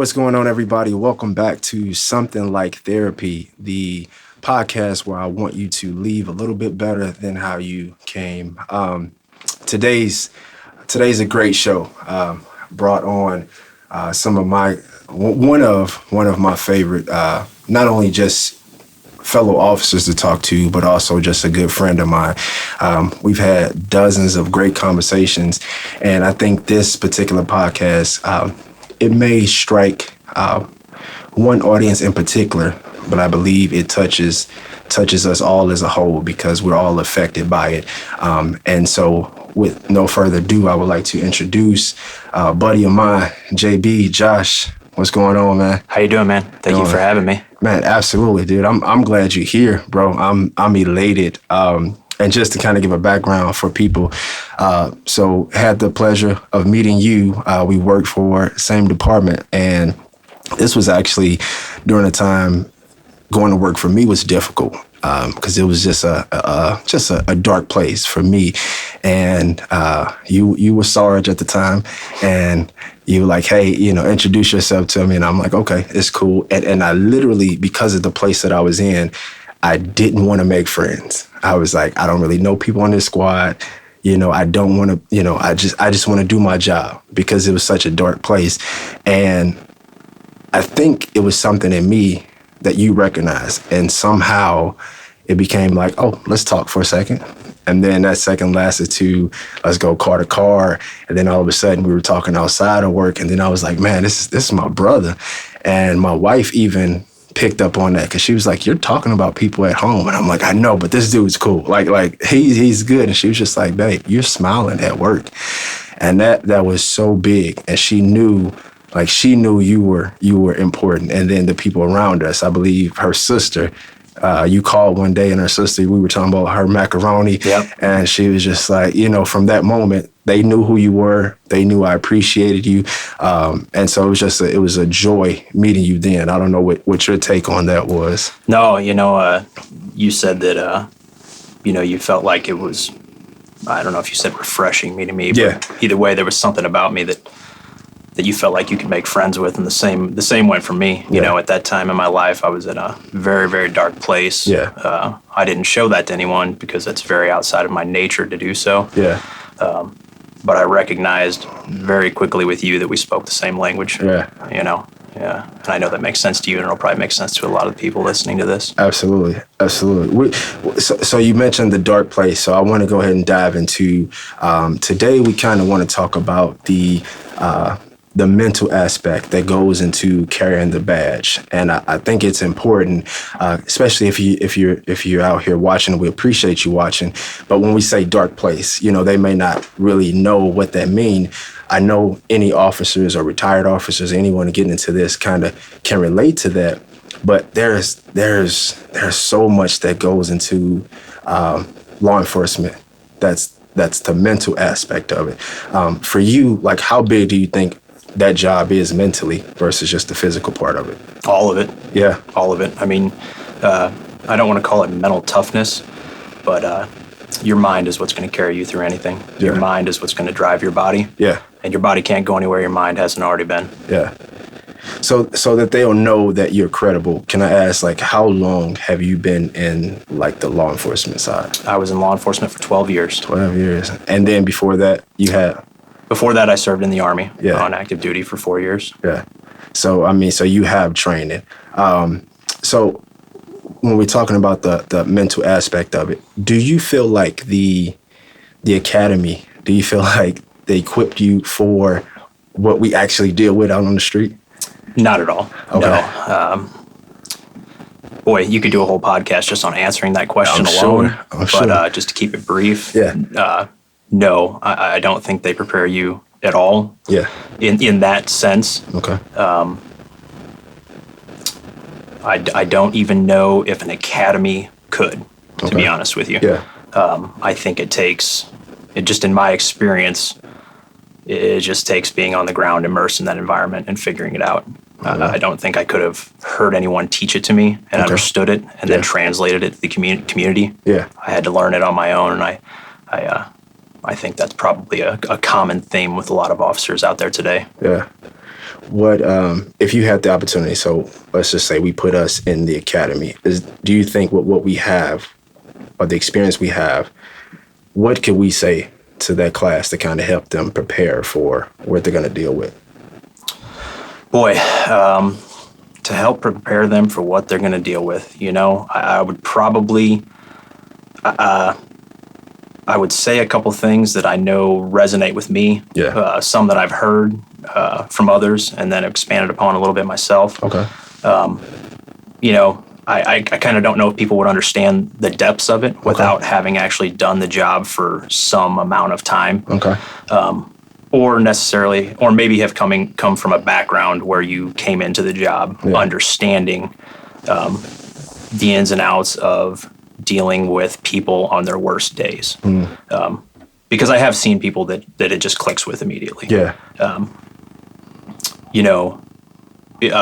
What's going on, everybody? Welcome back to Something Like Therapy, the podcast where I want you to leave a little bit better than how you came. Today's a great show. Brought on some of my one of my favorite, not only just fellow officers to talk to, but also just a good friend of mine. We've had dozens of great conversations, and I think this particular podcast, it may strike one audience in particular, but I believe it touches us all as a whole because we're all affected by it. And so with no further ado, I would like to introduce a buddy of mine, JB, Josh. What's going on, man? How you doing, man? Thank you for having me. Man, absolutely, dude. I'm glad you're here, bro. I'm elated. And just to kind of give a background for people, so had the pleasure of meeting you. We worked for the same department, and this was actually during a time going to work for me was difficult because it was just a dark place for me. And you were Sarge at the time, and you were like, hey, introduce yourself to me. And I'm like, okay, it's cool. And I literally, because of the place that I was in, I didn't want to make friends. I was like, I don't really know people on this squad. I don't want to, I just want to do my job because it was such a dark place. And I think it was something in me that you recognized. And somehow it became like, oh, let's talk for a second. And then that second lasted to, let's go car to car. And then all of a sudden we were talking outside of work. And then I was like, man, this is my brother. And my wife even picked up on that because she was like, you're talking about people at home. And I'm like, I know, but this dude's cool. Like he's good. And she was just like, babe, you're smiling at work. And that was so big. And she knew you were important. And then the people around us, I believe her sister, you called one day and her sister, we were talking about her macaroni. Yep. And she was just like, from that moment, they knew who you were. They knew I appreciated you. And so it was a joy meeting you then. I don't know what your take on that was. No, you said that, you felt like it was, I don't know if you said refreshing meeting me, but either way, there was something about me that you felt like you could make friends with, and the same went for me. At that time in my life, I was in a very, very dark place. Yeah. I didn't show that to anyone because it's very outside of my nature to do so. Yeah. But I recognized very quickly with you that we spoke the same language. Yeah. Yeah. And I know that makes sense to you, and it'll probably make sense to a lot of people listening to this. Absolutely. So you mentioned the dark place, so I want to go ahead and dive into, today we kind of want to talk about the mental aspect that goes into carrying the badge. And I think it's important, especially if you're out here watching. We appreciate you watching. But when we say dark place, they may not really know what that means. I know any officers or retired officers, anyone getting into this kind of can relate to that. But there's so much that goes into law enforcement. That's the mental aspect of it. For you, like, how big do you think that job is mentally versus just the physical part of it? All of it. Yeah. All of it. I mean, I don't want to call it mental toughness, but your mind is what's going to carry you through anything. Yeah. Your mind is what's going to drive your body. Yeah. And your body can't go anywhere your mind hasn't already been. Yeah. So that they'll know that you're credible, can I ask, like, how long have you been in, like, the law enforcement side? I was in law enforcement for 12 years. 12 years. And then before that, you had? Before that, I served in the Army Yeah. on active duty for 4 years. Yeah. So you have training. So when we're talking about the mental aspect of it, do you feel like the academy, do you feel like they equipped you for what we actually deal with out on the street? Not at all. Okay. No. Boy, you could do a whole podcast just on answering that question alone. I'm sure. But just to keep it brief, Yeah. No, I don't think they prepare you at all. Yeah. In that sense. Okay. I don't even know if an academy could, to be honest with you. Yeah. I think it just in my experience, it just takes being on the ground, immersed in that environment and figuring it out. I don't think I could have heard anyone teach it to me and understood it and then translated it to the community. Yeah. I had to learn it on my own, and I think that's probably a common theme with a lot of officers out there today. Yeah. What if you had the opportunity? So let's just say we put us in the academy. Do you think what we have, or the experience we have, what could we say to that class to kind of help them prepare for what they're going to deal with? Boy, to help prepare them for what they're going to deal with, I would probably, I would say a couple things that I know resonate with me. Yeah. Some that I've heard from others and then expanded upon a little bit myself. Okay. I kind of don't know if people would understand the depths of it without having actually done the job for some amount of time. Okay. Or maybe have come from a background where you came into the job understanding the ins and outs of dealing with people on their worst days. Because I have seen people that it just clicks with immediately. Yeah.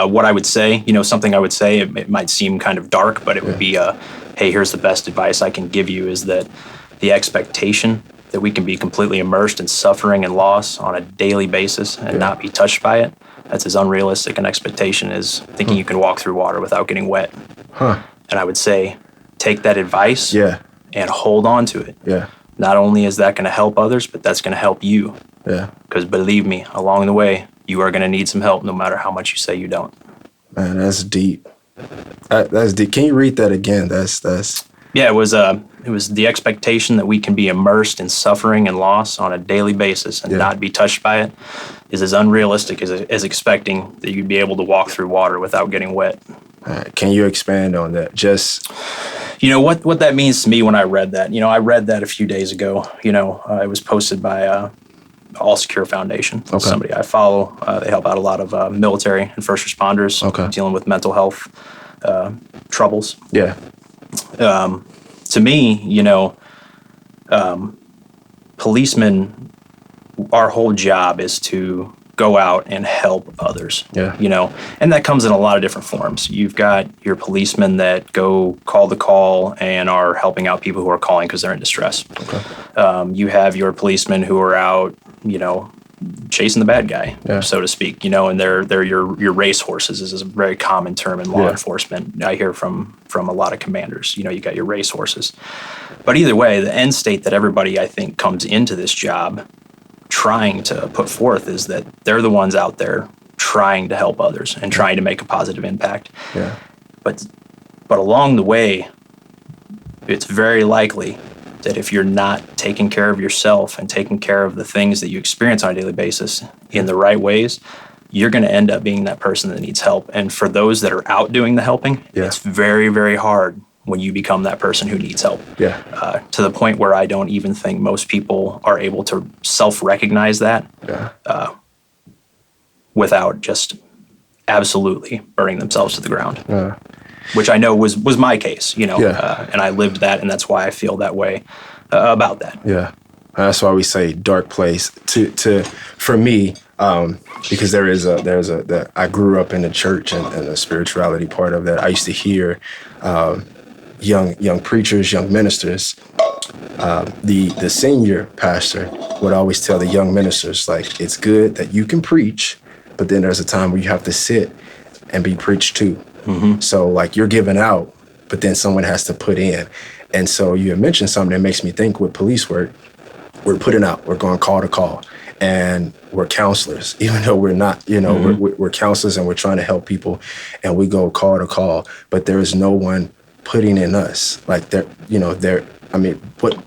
What I would say, something I would say, it might seem kind of dark, but it would be, hey, here's the best advice I can give you, is that the expectation that we can be completely immersed in suffering and loss on a daily basis and not be touched by it, that's as unrealistic an expectation as thinking you can walk through water without getting wet. Huh. And I would say, take that advice and hold on to it. Yeah. Not only is that going to help others, but that's going to help you. Yeah. Because believe me, along the way, you are going to need some help no matter how much you say you don't. Man, that's deep. That's deep. Can you read that again? That's. Yeah, it was the expectation that we can be immersed in suffering and loss on a daily basis and not be touched by it is as unrealistic as expecting that you'd be able to walk through water without getting wet. Can you expand on that? Just what that means to me when I read that. I read that a few days ago. It was posted by All Secure Foundation. Okay. Somebody I follow. They help out a lot of military and first responders dealing with mental health troubles. Yeah. To me, policemen, our whole job is to go out and help others. Yeah. And that comes in a lot of different forms. You've got your policemen that go call the call and are helping out people who are calling because they're in distress. Okay. You have your policemen who are out, chasing the bad guy, so to speak, and they're your race horses is a very common term in law enforcement. I hear from a lot of commanders, you got your race horses. But either way, the end state that everybody, I think, comes into this job trying to put forth is that they're the ones out there trying to help others and trying to make a positive impact. Yeah. But along the way, it's very likely that if you're not taking care of yourself and taking care of the things that you experience on a daily basis in the right ways, you're going to end up being that person that needs help. And for those that are out doing the helping, it's very, very hard when you become that person who needs help. Yeah. To the point where I don't even think most people are able to self-recognize that without just absolutely burning themselves to the ground. Which I know was my case, and I lived that, and that's why I feel that way about that. Yeah, that's why we say dark place. For me, because I grew up in the church and the spirituality part of that. I used to hear young preachers, young ministers. The senior pastor would always tell the young ministers, like, it's good that you can preach, but then there's a time where you have to sit and be preached to. Mm-hmm. So, like, you're giving out, but then someone has to put in. And so you had mentioned something that makes me think with police work, we're putting out, we're going call to call, and we're counselors, even though we're not, we're counselors and we're trying to help people, and we go call to call, but there is no one putting in us. Like,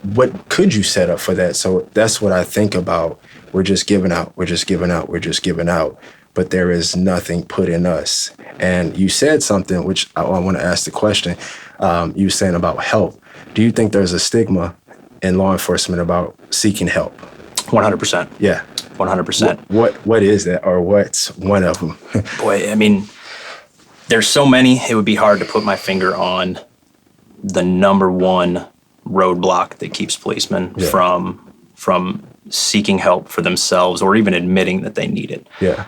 what could you set up for that? So that's what I think about. We're just giving out, we're just giving out, we're just giving out, but there is nothing put in us. And you said something, which I want to ask the question. You were saying about help. Do you think there's a stigma in law enforcement about seeking help? 100%. Yeah. 100%. What is that, or what's one of them? Boy, I mean, there's so many, it would be hard to put my finger on the number one roadblock that keeps policemen from seeking help for themselves or even admitting that they need it. Yeah.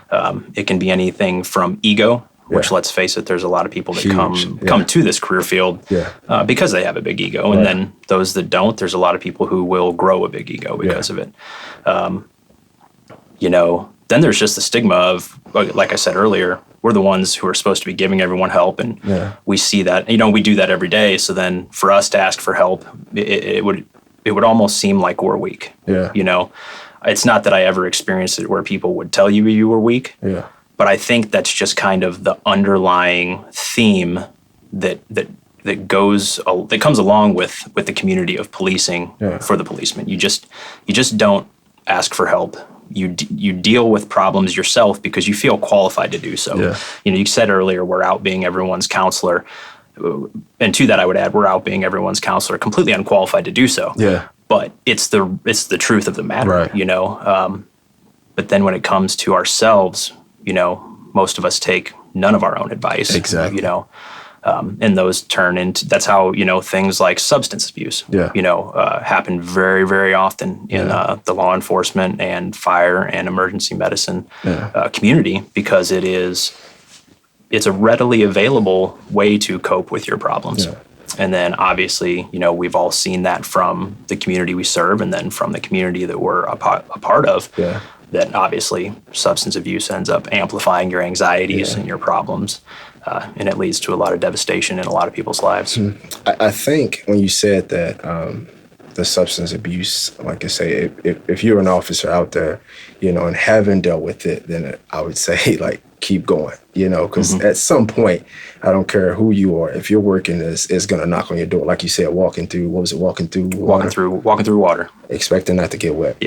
It can be anything from ego, which, let's face it, there's a lot of people that Huge. come to this career field because they have a big ego. And then those that don't, there's a lot of people who will grow a big ego because of it. You know, then there's just the stigma of, like I said earlier, we're the ones who are supposed to be giving everyone help. And we see that, you know, we do that every day. So then for us to ask for help, it would almost seem like we're weak. You know, it's not that I ever experienced it where people would tell you were weak. But I think that's just kind of the underlying theme that comes along with the community of policing for the policemen. You just don't ask for help. You deal with problems yourself because you feel qualified to do so. You know, you said earlier, we're out being everyone's counselor. And to that, I would add, we're out being everyone's counselor, completely unqualified to do so. But it's the truth of the matter, you know. But then when it comes to ourselves, you know, most of us take none of our own advice. You know, and those turn into, that's how, you know, things like substance abuse, you know, happen very, very often in the law enforcement and fire and emergency medicine community, because it's a readily available way to cope with your problems. And then obviously, you know, we've all seen that from the community we serve, and then from the community that we're a part of, that obviously substance abuse ends up amplifying your anxieties and your problems. And it leads to a lot of devastation in a lot of people's lives. I think when you said that, the substance abuse, like I say, if you're an officer out there, you know, and haven't dealt with it, then I would say, like, keep going, you know, because at some point, I don't care who you are, if you're working, it's going to knock on your door. Like you said, walking through water. Walking through water. Expecting not to get wet.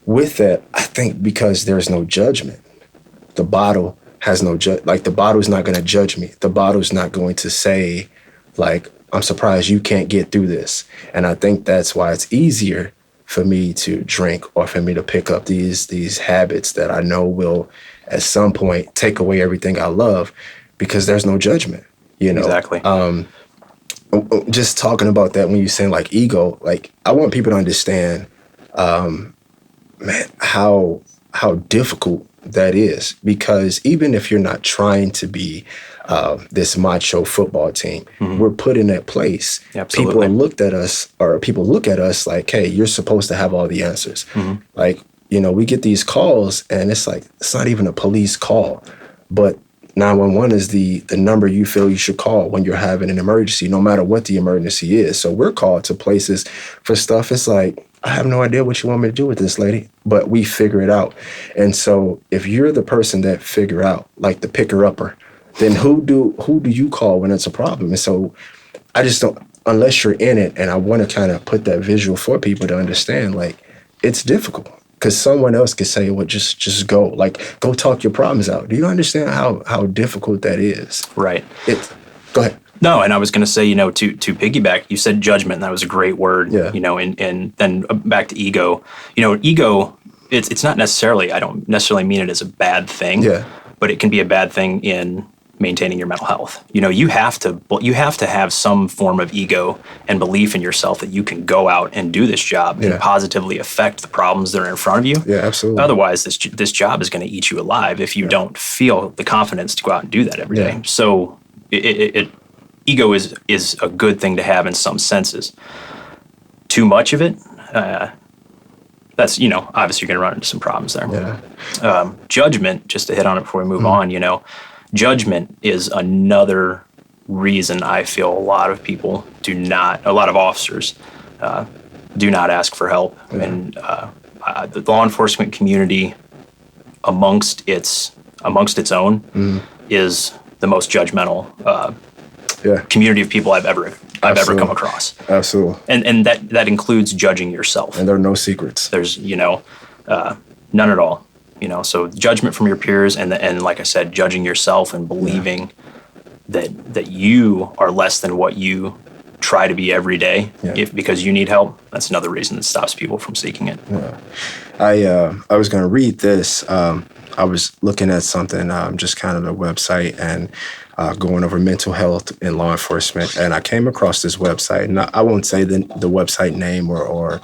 With that, I think because there's no judgment, the bottle has no like the bottle's not going to judge me. The bottle's not going to say, like, I'm surprised you can't get through this. And I think that's why it's easier for me to drink or for me to pick up these habits that I know will at some point take away everything I love, because there's no judgment, you know? Exactly. Just talking about that, when you're saying like ego, like I want people to understand, man, how difficult that is, because even if you're not trying to be this macho football team, we're put in that place. Absolutely. People look at us like, hey, you're supposed to have all the answers. Like, you know, we get these calls and it's like, it's not even a police call, but 911 is the number you feel you should call when you're having an emergency, no matter what the emergency is. So we're called to places for stuff. It's like, I have no idea what you want me to do with this, lady, but we figure it out. And so if you're the person that figure out, like the picker-upper, then who do you call when it's a problem? And so I just don't, unless you're in it, and I want to kind of put that visual for people to understand, like, it's difficult. Because someone else could say, well, just go. Like, go talk your problems out. Do you understand how difficult that is? Right. Go ahead. No, and I was going to say, you know, to piggyback, you said judgment, and that was a great word, you know, and then back to ego. You know, ego, it's not necessarily, I don't necessarily mean it as a bad thing, but it can be a bad thing in maintaining your mental health. You know, you have to have some form of ego and belief in yourself that you can go out and do this job and positively affect the problems that are in front of you. Yeah, absolutely. Otherwise, this job is going to eat you alive if you don't feel the confidence to go out and do that every day. So ego is a good thing to have in some senses. Too much of it, that's, you know, obviously you're going to run into some problems there. Judgment, just to hit on it before we move on, you know, judgment is another reason I feel a lot of officers do not ask for help. And the law enforcement community amongst its own is the most judgmental community of people I've ever come across. Absolutely. And that includes judging yourself. And there are no secrets. There's, you know, none at all. You know, so judgment from your peers, and like I said, judging yourself and believing that you are less than what you try to be every day, because you need help. That's another reason that stops people from seeking it. I was going to read this. I was looking at something, just kind of a website, and going over mental health in law enforcement, and I came across this website. And I won't say the website name or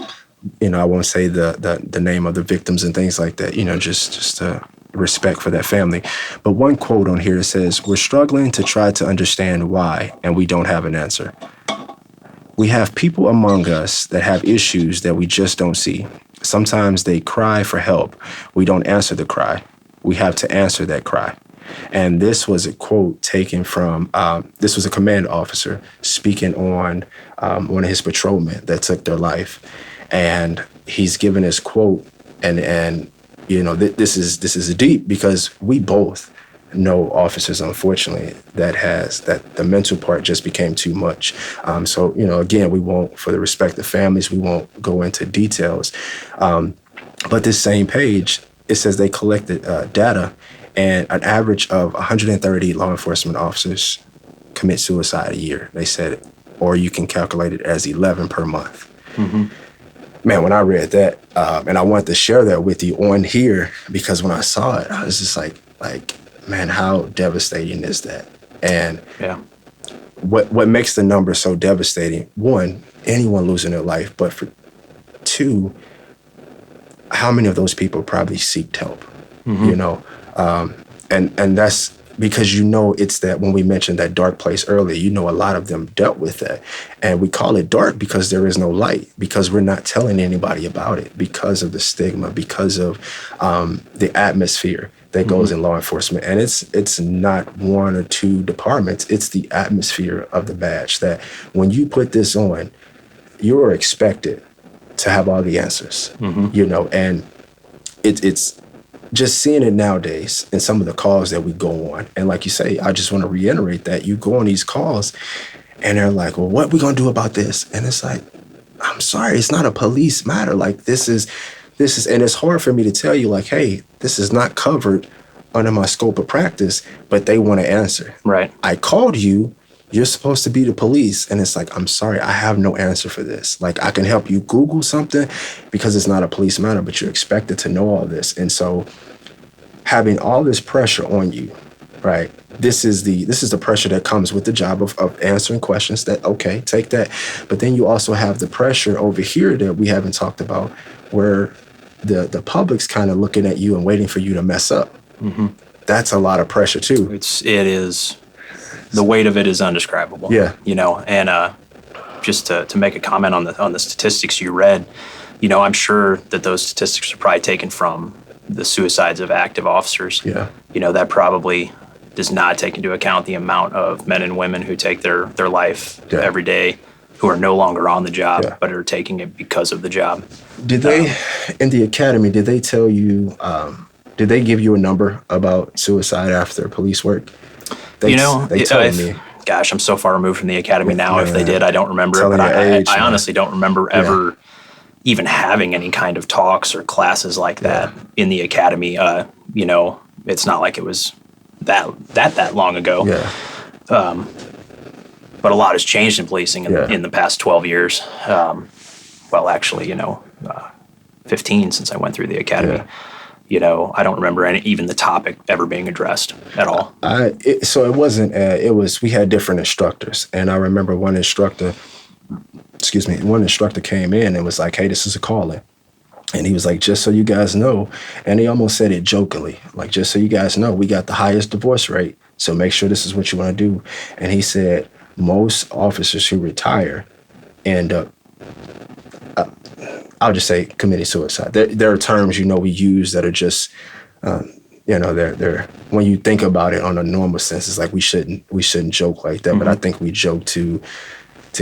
you know, I won't say the name of the victims and things like that, you know, just to respect for that family. But one quote on here says, "We're struggling to try to understand why, and we don't have an answer. We have people among us that have issues that we just don't see. Sometimes they cry for help. We don't answer the cry. We have to answer that cry." And this was a quote taken from, this was a command officer speaking on one of his patrolmen that took their life. And he's given his quote, and this is deep because we both know officers, unfortunately, that the mental part just became too much. So, again, we won't, for the respect of families, we won't go into details. But this same page, it says they collected data, and an average of 130 law enforcement officers commit suicide a year, they said, or you can calculate it as 11 per month. Mm-hmm. Man, when I read that, and I wanted to share that with you on here, because when I saw it, I was just like, man, how devastating is that? And what makes the number so devastating? One, anyone losing their life, but for two, how many of those people probably seeked help? Mm-hmm. And that's because it's that when we mentioned that dark place earlier, a lot of them dealt with that. And we call it dark because there is no light, because we're not telling anybody about it, because of the stigma, because of the atmosphere that goes in law enforcement. And it's not one or two departments. It's the atmosphere of the badge that when you put this on, you are expected to have all the answers, and it's just seeing it nowadays in some of the calls that we go on. And like you say, I just want to reiterate that you go on these calls and they're like, well, what are we going to do about this? And it's like, I'm sorry, it's not a police matter. Like this is, and it's hard for me to tell you like, hey, this is not covered under my scope of practice, but they want to answer. Right. I called you. You're supposed to be the police. And it's like, I'm sorry, I have no answer for this. Like, I can help you Google something because it's not a police matter, but you're expected to know all this. And so having all this pressure on you, right? This is the pressure that comes with the job of answering questions that, okay, take that. But then you also have the pressure over here that we haven't talked about where the public's kind of looking at you and waiting for you to mess up. Mm-hmm. That's a lot of pressure too. It is. The weight of it is undescribable. Yeah. And just to make a comment on the statistics you read, I'm sure that those statistics are probably taken from the suicides of active officers. Yeah. That probably does not take into account the amount of men and women who take their life every day, who are no longer on the job, but are taking it because of the job. Did they, in the academy, did they tell you, did they give you a number about suicide after police work? They told me. Gosh, I'm so far removed from the academy now. If they did, I don't remember it. But I honestly don't remember ever even having any kind of talks or classes like that in the academy. It's not like it was that long ago. Yeah. But a lot has changed in policing in the past 12 years. Well, actually, 15 since I went through the academy. Yeah. I don't remember even the topic ever being addressed at all. So it wasn't, we had different instructors. And I remember one instructor came in and was like, hey, this is a calling. And he was like, just so you guys know, and he almost said it jokingly, like, just so you guys know, we got the highest divorce rate. So make sure this is what you want to do. And he said, most officers who retire end up, I'll just say committing suicide. There are terms, we use that are just, they're when you think about it on a normal sense, it's like we shouldn't joke like that. Mm-hmm. But I think we joke to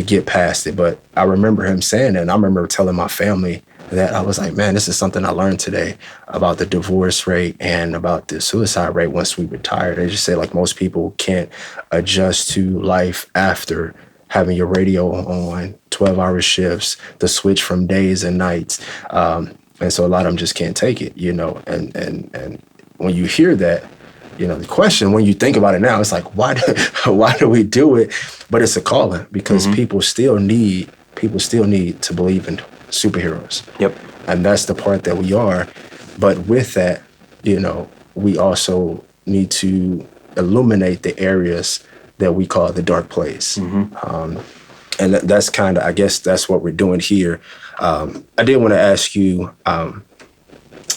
get past it. But I remember him saying that, and I remember telling my family that I was like, man, this is something I learned today about the divorce rate and about the suicide rate once we retire. They just say like most people can't adjust to life after having your radio on, 12-hour shifts, the switch from days and nights. And so a lot of them just can't take it, and when you hear that, the question, when you think about it now, it's like, why do we do it? But it's a calling because people still need to believe in superheroes. Yep. And that's the part that we are. But with that, we also need to illuminate the areas that we call the dark place. Mm-hmm. And that's kind of, I guess that's what we're doing here. I did want to ask you,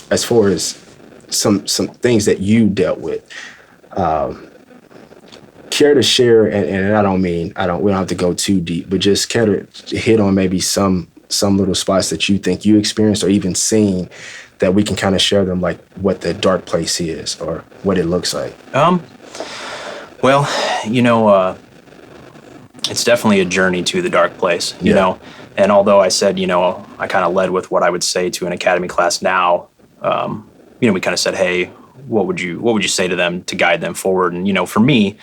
as far as some things that you dealt with. Care to share, and we don't have to go too deep, but just care to hit on maybe some little spots that you think you experienced or even seen that we can kind of share them, like what the dark place is or what it looks like. Well, it's definitely a journey to the dark place, you know. And although I said, I kind of led with what I would say to an academy class now, we kind of said, hey, what would you say to them to guide them forward? And, for me,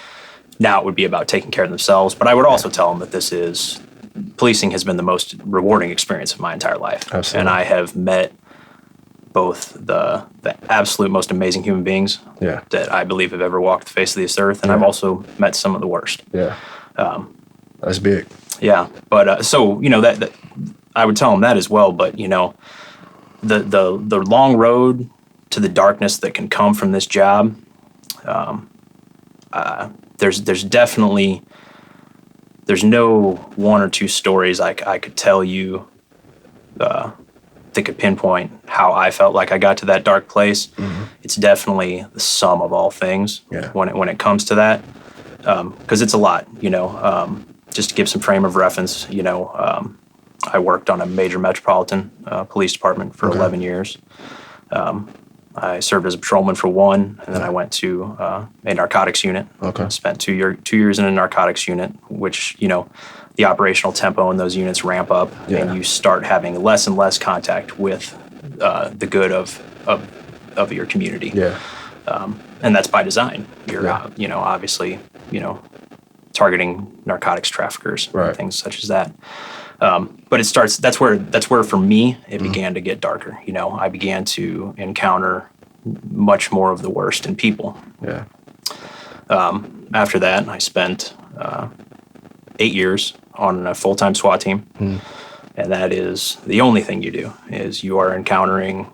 now it would be about taking care of themselves. But I would also tell them that policing has been the most rewarding experience of my entire life. Absolutely. And I have met both the absolute most amazing human beings that I believe have ever walked the face of this earth. And I've also met some of the worst. Yeah. That's big. Yeah. But so, that I would tell them that as well. But, the long road to the darkness that can come from this job, there's definitely, there's no one or two stories I could tell you that could pinpoint how I felt like I got to that dark place. Mm-hmm. It's definitely the sum of all things when it comes to that, because it's a lot, just to give some frame of reference, I worked on a major metropolitan police department for 11 years. I served as a patrolman for 1, and then I went to a narcotics unit. Okay. Spent 2 years in a narcotics unit, which, the operational tempo in those units ramp up, and you start having less and less contact with the good of your community. Yeah. And that's by design. You're, obviously, targeting narcotics traffickers and things such as that. But that's where for me, it began to get darker. I began to encounter much more of the worst in people. Yeah. After that, I spent 8 years on a full-time SWAT team. And that is the only thing you do, is you are encountering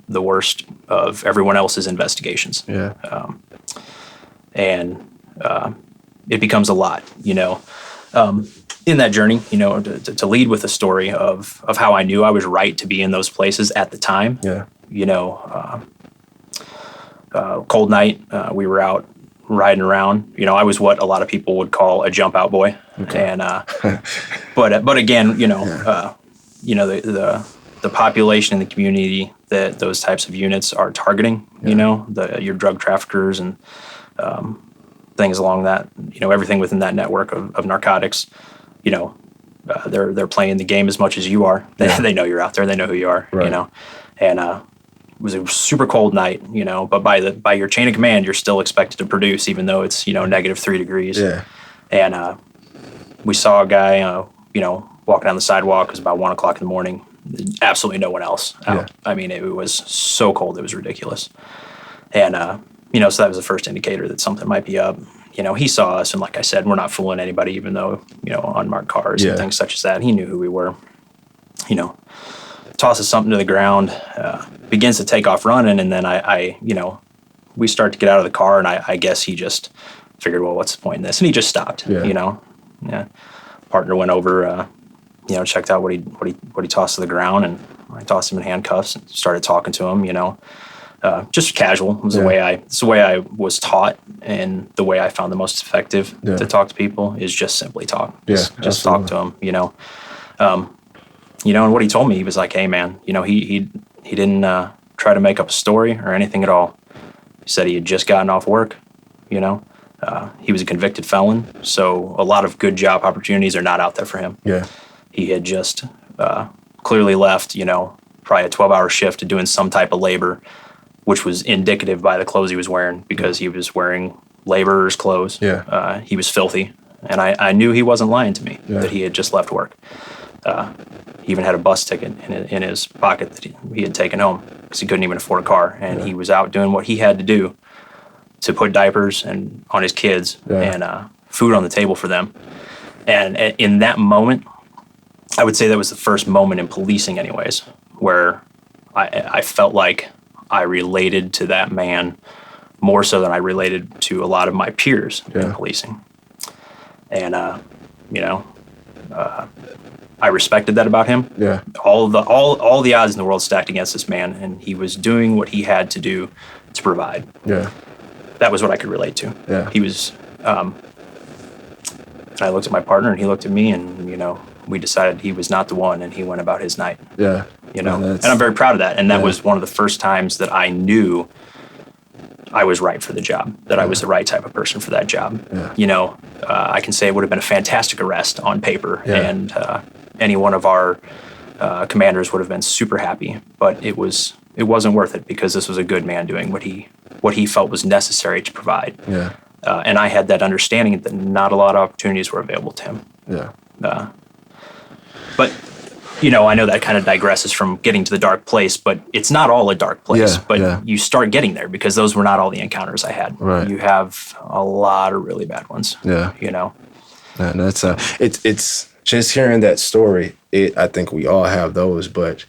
the worst of everyone else's investigations. Yeah. And it becomes a lot, in that journey, to lead with a story of how I knew I was right to be in those places at the time. Yeah. Cold night, we were out riding around. I was what a lot of people would call a jump out boy. Okay. And but again, the population in the community that those types of units are targeting, your drug traffickers and things along that, everything within that network of narcotics. They're playing the game as much as you are. They know you're out there. They know who you are. Right. And it was a super cold night. But by your chain of command, you're still expected to produce, even though it's -3 degrees. Yeah. And we saw a guy walking down the sidewalk. It was about 1:00 in the morning. Absolutely no one else out. Yeah. I mean, it was so cold it was ridiculous. And so that was the first indicator that something might be up. He saw us, and like I said, we're not fooling anybody, even though, unmarked cars and things such as that. He knew who we were. Tosses something to the ground, begins to take off running, and then I we start to get out of the car, and I guess he just figured, well, what's the point in this? And he just stopped. Yeah. Partner went over, checked out what he tossed to the ground, and I tossed him in handcuffs and started talking to him. Just casual. It was the way I was taught, and the way I found the most effective to talk to people is just simply talk. Just talk to them. And what he told me, he was like, "Hey, man, he didn't try to make up a story or anything at all. He said he had just gotten off work. He was a convicted felon, so a lot of good job opportunities are not out there for him. Yeah, he had just clearly left. Probably a 12-hour shift to doing some type of labor." Which was indicative by the clothes he was wearing, because he was wearing laborer's clothes. Yeah. He was filthy, and I knew he wasn't lying to me, that he had just left work. He even had a bus ticket in his pocket that he had taken home, because he couldn't even afford a car, and he was out doing what he had to do to put diapers on his kids and food on the table for them. And in that moment, I would say that was the first moment in policing anyways, where I felt like I related to that man more so than I related to a lot of my peers in policing. And, I respected that about him. Yeah. All the odds in the world stacked against this man, and he was doing what he had to do to provide. Yeah. That was what I could relate to. Yeah. He was. I looked at my partner, and he looked at me, and we decided he was not the one, and he went about his night. Yeah. And I'm very proud of that. And that was one of the first times that I knew I was right for the job, that I was the right type of person for that job. Yeah. I can say it would have been a fantastic arrest on paper, Yeah. and any one of our commanders would have been super happy. But it wasn't worth it, because this was a good man doing what he felt was necessary to provide. Yeah. And I had that understanding that not a lot of opportunities were available to him. Yeah. But I know that kind of digresses from getting to the dark place, but it's not all a dark place. Yeah, but yeah. you start getting there, because those were not all the encounters I had. Right. You have a lot of really bad ones. Yeah. And that's it's just hearing that story. I think we all have those, but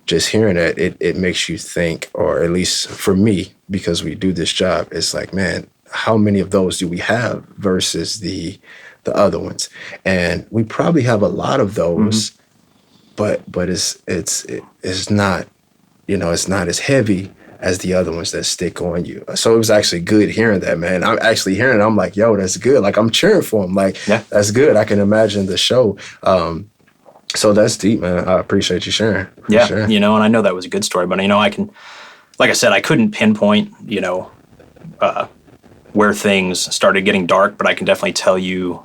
just hearing that, it makes you think, or at least for me, because we do this job, it's like, man, how many of those do we have versus the other ones? And we probably have a lot of those, but it's not, it's not as heavy as the other ones that stick on you. So it was actually good hearing that, man. I'm actually hearing it. I'm like, yo, that's good. Like, I'm cheering for him. Like, Yeah. That's good. I can imagine the show. So that's deep, man. I appreciate you sharing. Yeah, Sure. and I know that was a good story, but I can, like I said, I couldn't pinpoint, where things started getting dark, but I can definitely tell you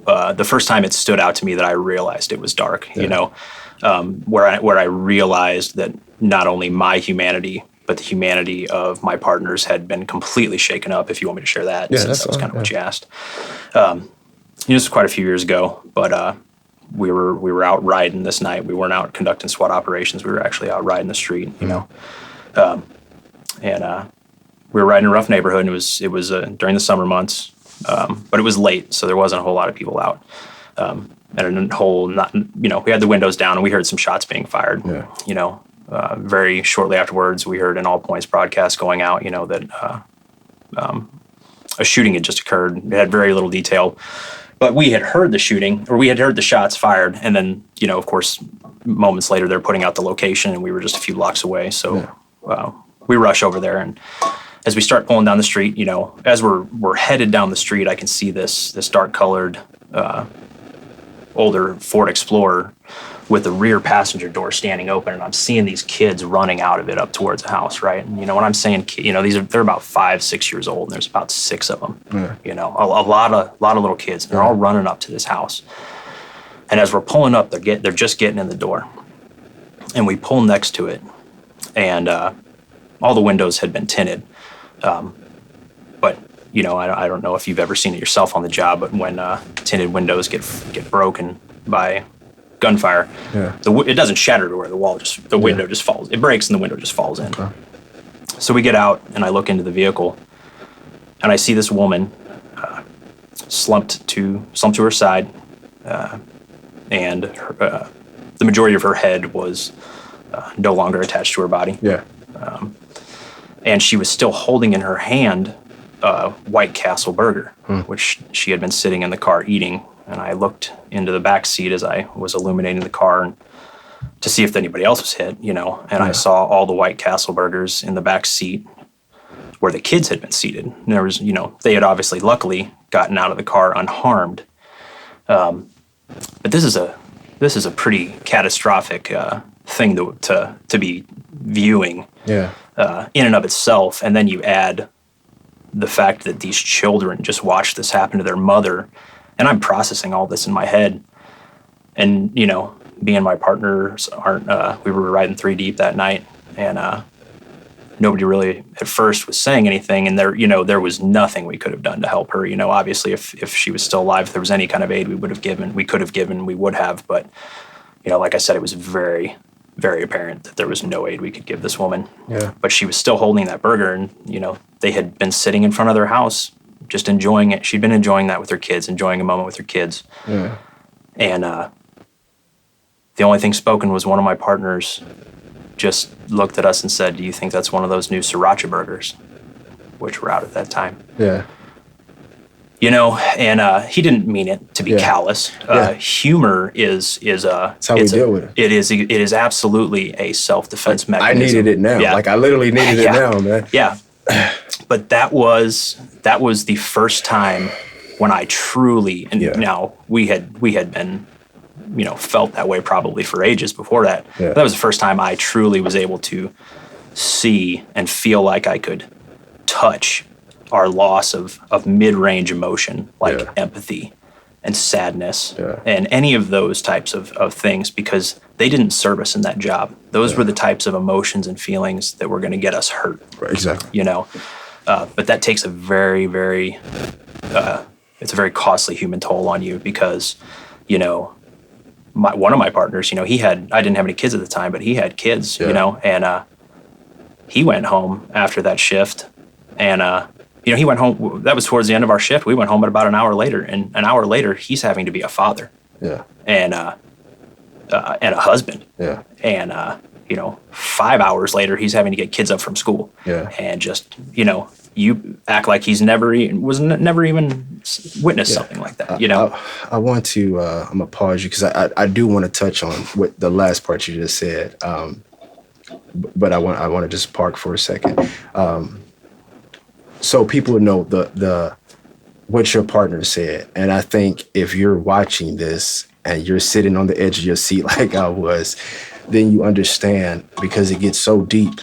the first time it stood out to me that I realized it was dark. Where I realized that not only my humanity, but the humanity of my partners had been completely shaken up. If you want me to share that, Yeah, since that's that was fine, kind of what you asked. This was quite a few years ago, but we were out riding this night. We weren't out conducting SWAT operations. We were actually out riding the street, and we were riding in a rough neighborhood. And it was during the summer months, but it was late, so there wasn't a whole lot of people out. And we had the windows down, and we heard some shots being fired. Yeah. Very shortly afterwards, we heard an All Points broadcast going out, that a shooting had just occurred. It had very little detail, but we had heard the shooting, or we had heard the shots fired, and then, of course, moments later, they're putting out the location, and we were just a few blocks away. So we rush over there, and as we start pulling down the street, as we're headed down the street, I can see this dark-colored older Ford Explorer with the rear passenger door standing open, and I'm seeing these kids running out of it up towards the house, right? And when I'm saying, they're about 5-6 years old, and there's about 6 of them. Yeah. A lot of little kids, and they're all running up to this house. And as we're pulling up, they're just getting in the door, and we pull next to it, and all the windows had been tinted, but I don't know if you've ever seen it yourself on the job, but when tinted windows get broken by gunfire, it doesn't shatter to where the window just falls. It breaks and the window just falls in. Okay. So we get out, and I look into the vehicle, and I see this woman slumped to her side, and the majority of her head was no longer attached to her body. Yeah. And she was still holding in her hand a White Castle burger, which she had been sitting in the car eating. And I looked into the back seat as I was illuminating the car to see if anybody else was hit, and I saw all the White Castle burgers in the back seat where the kids had been seated. And there was, they had obviously, luckily, gotten out of the car unharmed. But this is a pretty catastrophic thing to be viewing. Yeah. In and of itself, and then you add the fact that these children just watched this happen to their mother, and I'm processing all this in my head. And me and my partners we were riding 3 deep that night, and nobody really at first was saying anything, and there was nothing we could have done to help her. Obviously, if she was still alive, if there was any kind of aid we could have given, we would have. But like I said, it was very, very apparent that there was no aid we could give this woman. Yeah. But she was still holding that burger, and they had been sitting in front of their house just enjoying it. She'd been enjoying that with her kids, enjoying a moment with her kids. Yeah. And the only thing spoken was one of my partners just looked at us and said, "Do you think that's one of those new sriracha burgers?" Which were out at that time. Yeah. You know, and he didn't mean it to be callous. Humor is That's how we deal with it. It is absolutely a self-defense mechanism. I needed it now. Yeah. Like I literally needed it now, man. Yeah. But that was the first time when I truly, and now we had been, you know, felt that way probably for ages before that. Yeah. But that was the first time I truly was able to see and feel like I could touch our loss of mid-range emotion, like empathy and sadness and any of those types of things, because they didn't serve us in that job. Those were the types of emotions and feelings that were going to get us hurt. Right, exactly. You know, but that takes a very, very, it's a very costly human toll on you because, you know, one of my partners, you know, I didn't have any kids at the time, but he had kids, you know, and he went home after that shift and, you know, he went home. That was towards the end of our shift. We went home at about an hour later, and an hour later, he's having to be a father, and a husband, and you know, 5 hours later, he's having to get kids up from school, and just, you know, you act like he's never even witnessed something like that. You know, I want to. I'm gonna pause you because I do want to touch on what the last part you just said, but I want to just park for a second. So people know the what your partner said. And I think if you're watching this and you're sitting on the edge of your seat like I was, then you understand because it gets so deep,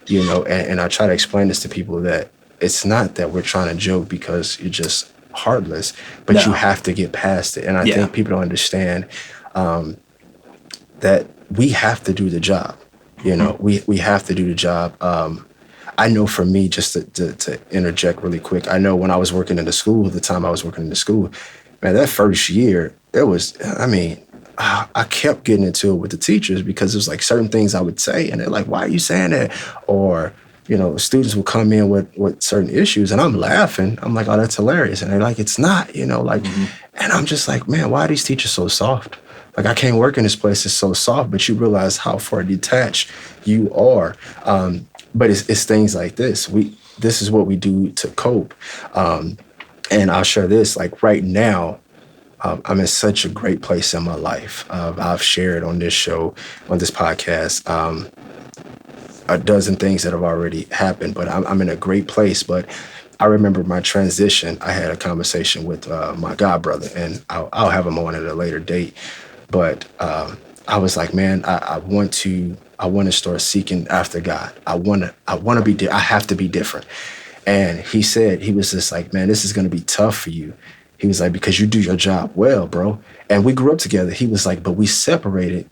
you know, and I try to explain this to people that it's not that we're trying to joke because you're just heartless, but you have to get past it. And I think people don't understand that we have to do the job. You know, we have to do the job. I know for me, just to interject really quick, I know when I was working in the school, the time I was working in the school, man, that first year, it was, I mean, I kept getting into it with the teachers because it was like certain things I would say, and they're like, why are you saying that? Or, you know, students would come in with certain issues, and I'm laughing. I'm like, oh, that's hilarious. And they're like, it's not, you know, like, and I'm just like, man, why are these teachers so soft? Like, I can't work in this place, it's so soft, but you realize how far detached you are. But it's things like this. This is what we do to cope. And I'll share this, like right now, I'm in such a great place in my life. I've shared on this show, on this podcast, a dozen things that have already happened, but I'm in a great place. But I remember my transition. I had a conversation with my god brother, and I'll have him on at a later date. But I was like, man, I want to start seeking after God. I want to be. I have to be different. And he said, he was just like, man, this is going to be tough for you. He was like, because you do your job well, bro. And we grew up together. He was like, but we separated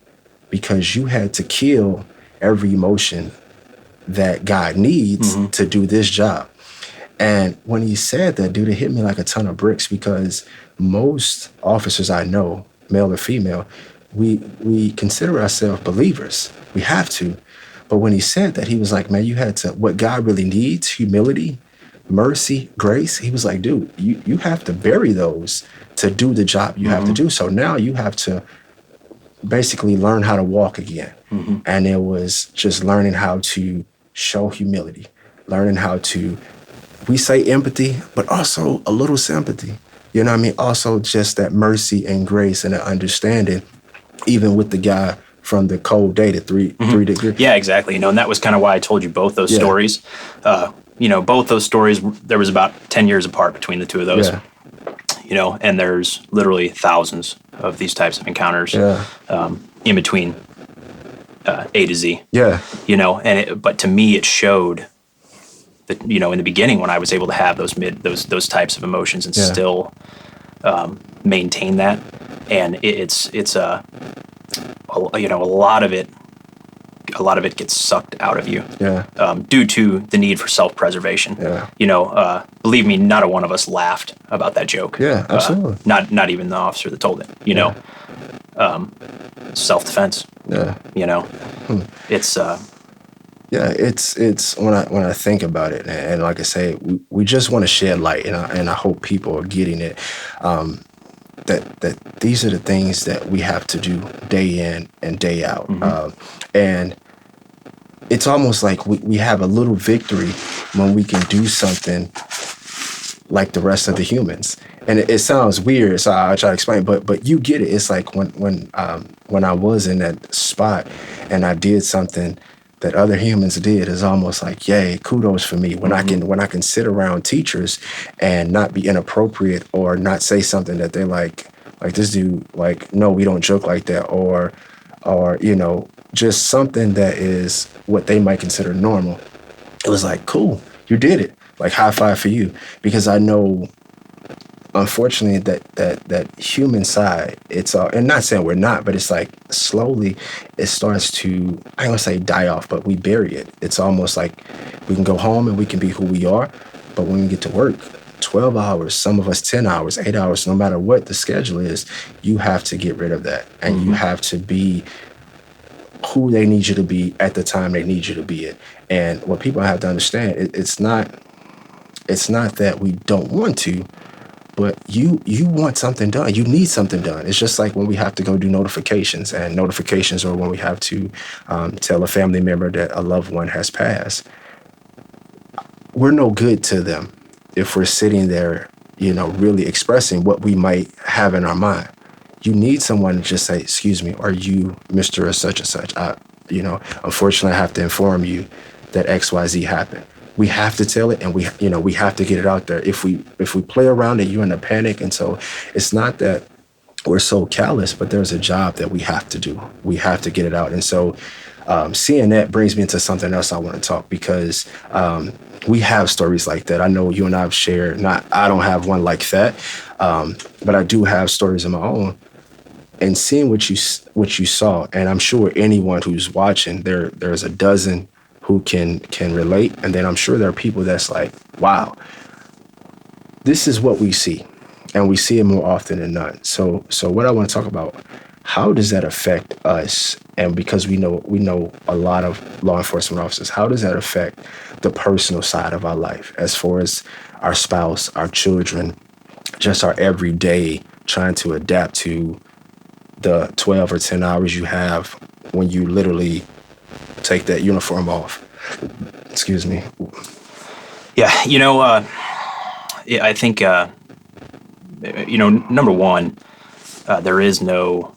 because you had to kill every emotion that God needs to do this job. And when he said that, dude, it hit me like a ton of bricks because most officers I know, male or female, we consider ourselves believers. We have to. But when he said that, he was like, man, you had to, what God really needs, humility, mercy, grace. He was like, dude, you have to bury those to do the job you have to do. So now you have to basically learn how to walk again. And it was just learning how to show humility, learning how to, we say empathy, but also a little sympathy. You know what I mean? Also just that mercy and grace and the understanding, even with the guy from the cold day, the three degree. Yeah, exactly. You know, and that was kind of why I told you both those stories. You know, both those stories, there was about 10 years apart between the two of those. You know, and there's literally thousands of these types of encounters in between A to Z. Yeah. You know, but to me, it showed that, you know, in the beginning when I was able to have those types of emotions and still maintain that, and it's you know, a lot of it gets sucked out of you due to the need for self-preservation. You know, believe me, not a one of us laughed about that joke. Yeah, absolutely. Not even the officer that told it. You know, self-defense. You know, it's. It's when I think about it, and like I say, we just want to shed light, and I hope people are getting it. That these are the things that we have to do day in and day out. And it's almost like we have a little victory when we can do something like the rest of the humans. And it sounds weird, so I'll try to explain. But you get it. It's like when I was in that spot and I did something that other humans did, is almost like, yay, kudos for me. When I can sit around teachers and not be inappropriate or not say something that they're like this dude, like, no, we don't joke like that, or just something that is what they might consider normal. It was like, cool, you did it. Like, high five for you. Because I know, unfortunately, that human side, it's all, and not saying we're not, but it's like slowly it starts to, I ain't gonna say die off, but we bury it. It's almost like we can go home and we can be who we are, but when we get to work, 12 hours, some of us 10 hours, 8 hours, no matter what the schedule is, you have to get rid of that. And you have to be who they need you to be at the time they need you to be it. And what people have to understand, it's not that we don't want to, but you want something done. You need something done. It's just like when we have to go do notifications, or when we have to tell a family member that a loved one has passed. We're no good to them if we're sitting there, really expressing what we might have in our mind. You need someone to just say, excuse me, are you Mr. Such and such? Unfortunately, I have to inform you that XYZ happened. We have to tell it, and we have to get it out there. If we play around it, you end up panic. And so it's not that we're so callous, but there's a job that we have to do. We have to get it out. And so seeing that brings me into something else I want to talk, because we have stories like that. I know you and I have shared. I don't have one like that, but I do have stories of my own. And seeing what you saw, and I'm sure anyone who's watching, there's a dozen who can relate, and then I'm sure there are people that's like, wow, this is what we see, and we see it more often than not. So what I want to talk about, how does that affect us? And because we know a lot of law enforcement officers, how does that affect the personal side of our life, as far as our spouse, our children, just our everyday trying to adapt to the 12 or 10 hours you have when you literally take that uniform off. Excuse me. Yeah, I think, number one, there's no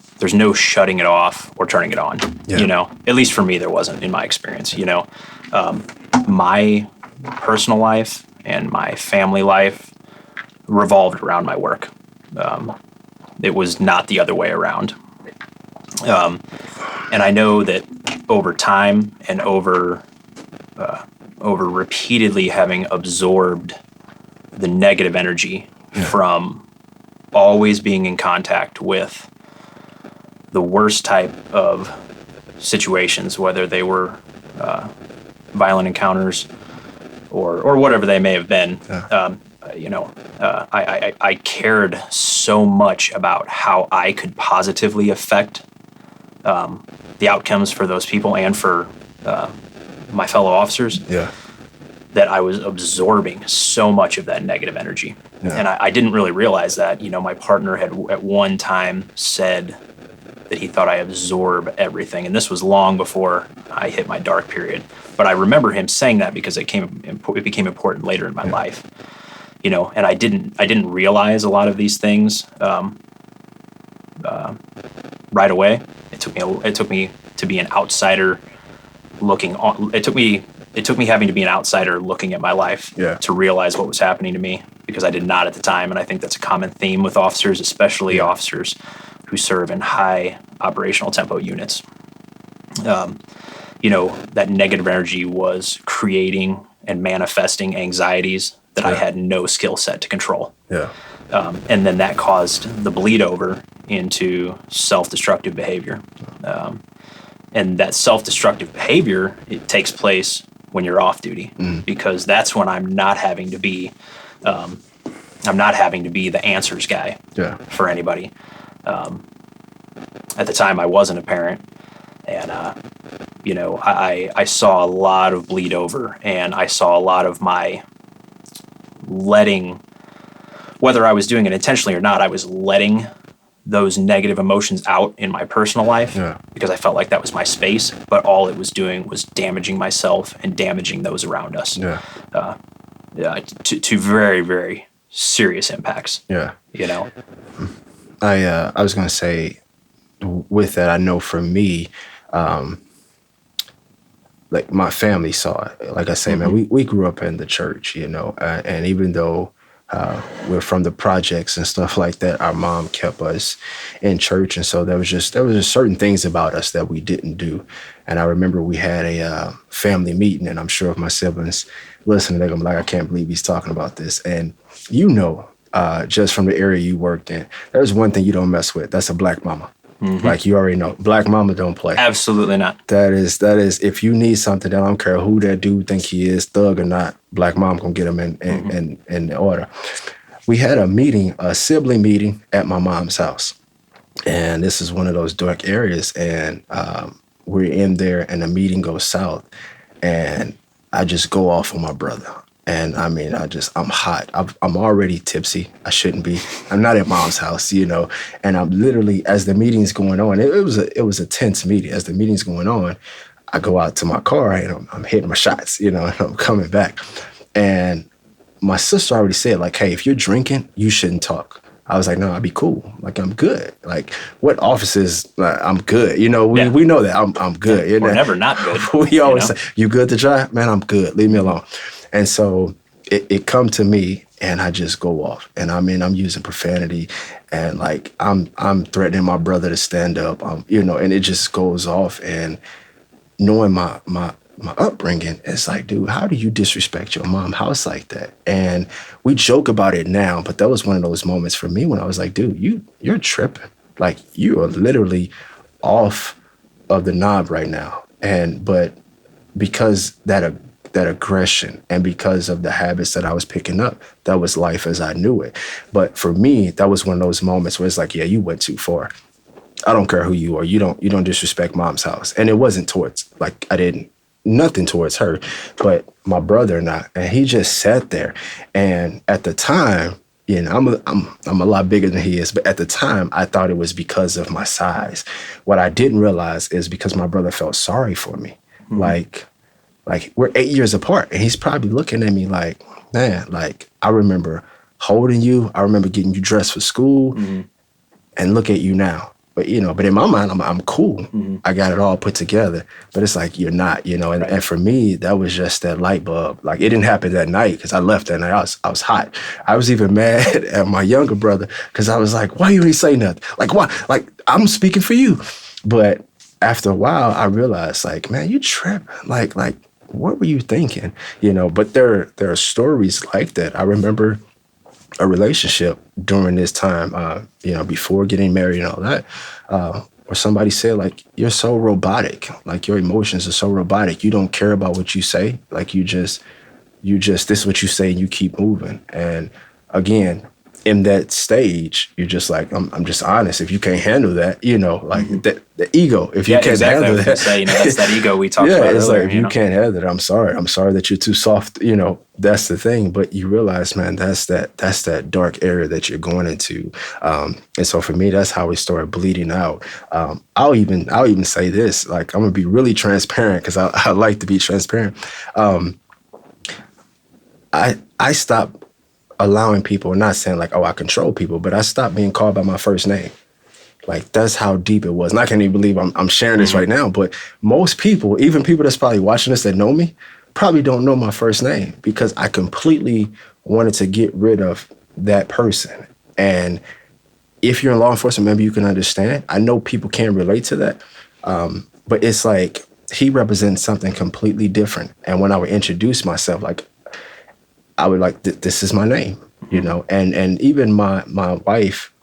shutting it off or turning it on. Yeah. At least for me, there wasn't in my experience. My personal life and my family life revolved around my work. It was not the other way around. And I know that over time and over repeatedly having absorbed the negative energy from always being in contact with the worst type of situations, whether they were violent encounters or whatever they may have been. I cared so much about how I could positively affect the outcomes for those people and for my fellow officers. Yeah. That I was absorbing so much of that negative energy. Yeah. And I didn't really realize that. My partner had at one time said that he thought I absorb everything. And this was long before I hit my dark period. But I remember him saying that because it became important later in my life. And I didn't realize a lot of these things right away. It took me to be an outsider looking on. It took me having to be an outsider looking at my life to realize what was happening to me, because I did not at the time. And I think that's a common theme with officers, especially officers who serve in high operational tempo units. That negative energy was creating and manifesting anxieties that I had no skill set to control. Yeah. And then that caused the bleed over into self-destructive behavior. And that self-destructive behavior, it takes place when you're off duty, because that's when I'm not having to be the answers guy for anybody. At the time, I wasn't a parent, and I saw a lot of bleed over, and I saw a lot of my letting, whether I was doing it intentionally or not, I was letting those negative emotions out in my personal life because I felt like that was my space, but all it was doing was damaging myself and damaging those around us. To very, very serious impacts. Yeah. You know. I was gonna say, with that, I know for me, like my family saw it. Like I say, man, we grew up in the church, and even though we're from the projects and stuff like that, our mom kept us in church, and so there was just certain things about us that we didn't do. And I remember we had a family meeting, and I'm sure if my siblings listen, they're gonna be like, I can't believe he's talking about this. And just from the area you worked in, there's one thing you don't mess with. That's a black mama. Like you already know, black mama don't play. Absolutely not. That is, if you need something, I don't care who that dude think he is, thug or not, black mom gonna get him in order. We had a meeting, a sibling meeting at my mom's house. And this is one of those dark areas. And we're in there and the meeting goes south. And I just go off on my brother. And I mean, I'm hot. I'm already tipsy. I shouldn't be. I'm not at mom's house, And I'm literally, as the meeting's going on, it was a tense meeting. As the meeting's going on, I go out to my car and I'm hitting my shots, and I'm coming back. And my sister already said, like, hey, if you're drinking, you shouldn't talk. I was like, no, I'll be cool. Like, I'm good. Like, what offices? I'm good. We know that I'm good. We're never not good. We always say, you good to drive? Man, I'm good. Leave me alone. And so it come to me and I just go off. And I mean, I'm using profanity and like I'm threatening my brother to stand up, and it just goes off. And knowing my upbringing, it's like, dude, how do you disrespect your mom house like that? And we joke about it now, but that was one of those moments for me when I was like, dude, you're tripping. Like you are literally off of the knob right now. But because that aggression and because of the habits that I was picking up, that was life as I knew it. But for me, that was one of those moments where it's like, yeah, you went too far. I don't care who you are. You don't disrespect mom's house. And it wasn't towards, like, nothing towards her, but my brother and I. And he just sat there. And at the time, I'm a lot bigger than he is, but at the time, I thought it was because of my size. What I didn't realize is because my brother felt sorry for me. Like we're 8 years apart, and he's probably looking at me like, man, like I remember holding you. I remember getting you dressed for school, and look at you now. But but in my mind, I'm cool. I got it all put together. But it's like you're not, And for me, that was just that light bulb. Like it didn't happen that night because I left that night. I was hot. I was even mad at my younger brother because I was like, why you ain't say nothing? Like why? Like I'm speaking for you. But after a while, I realized, like, man, you tripping. Like. What were you thinking? But there are stories like that. I remember a relationship during this time, before getting married and all that, where somebody said, like, you're so robotic. Like, your emotions are so robotic. You don't care about what you say. Like, you just, this is what you say and you keep moving. And again, in that stage, you're just like, I'm just honest. If you can't handle that, the ego. If you can't handle that, that's that ego we talked about. It's earlier, like if you can't handle it, I'm sorry. I'm sorry that you're too soft. That's the thing. But you realize, man, that's that dark area that you're going into. And so for me, that's how we started bleeding out. I'll even say this. Like I'm gonna be really transparent because I like to be transparent. I stopped allowing people, not saying like, oh, I control people, but I stopped being called by my first name. Like, that's how deep it was. And I can't even believe I'm sharing this right now, but most people, even people that's probably watching this that know me, probably don't know my first name because I completely wanted to get rid of that person. And if you're in law enforcement, maybe you can understand. I know people can't relate to that, but it's like he represents something completely different. And when I would introduce myself, like, I would like, this is my name, and even my wife,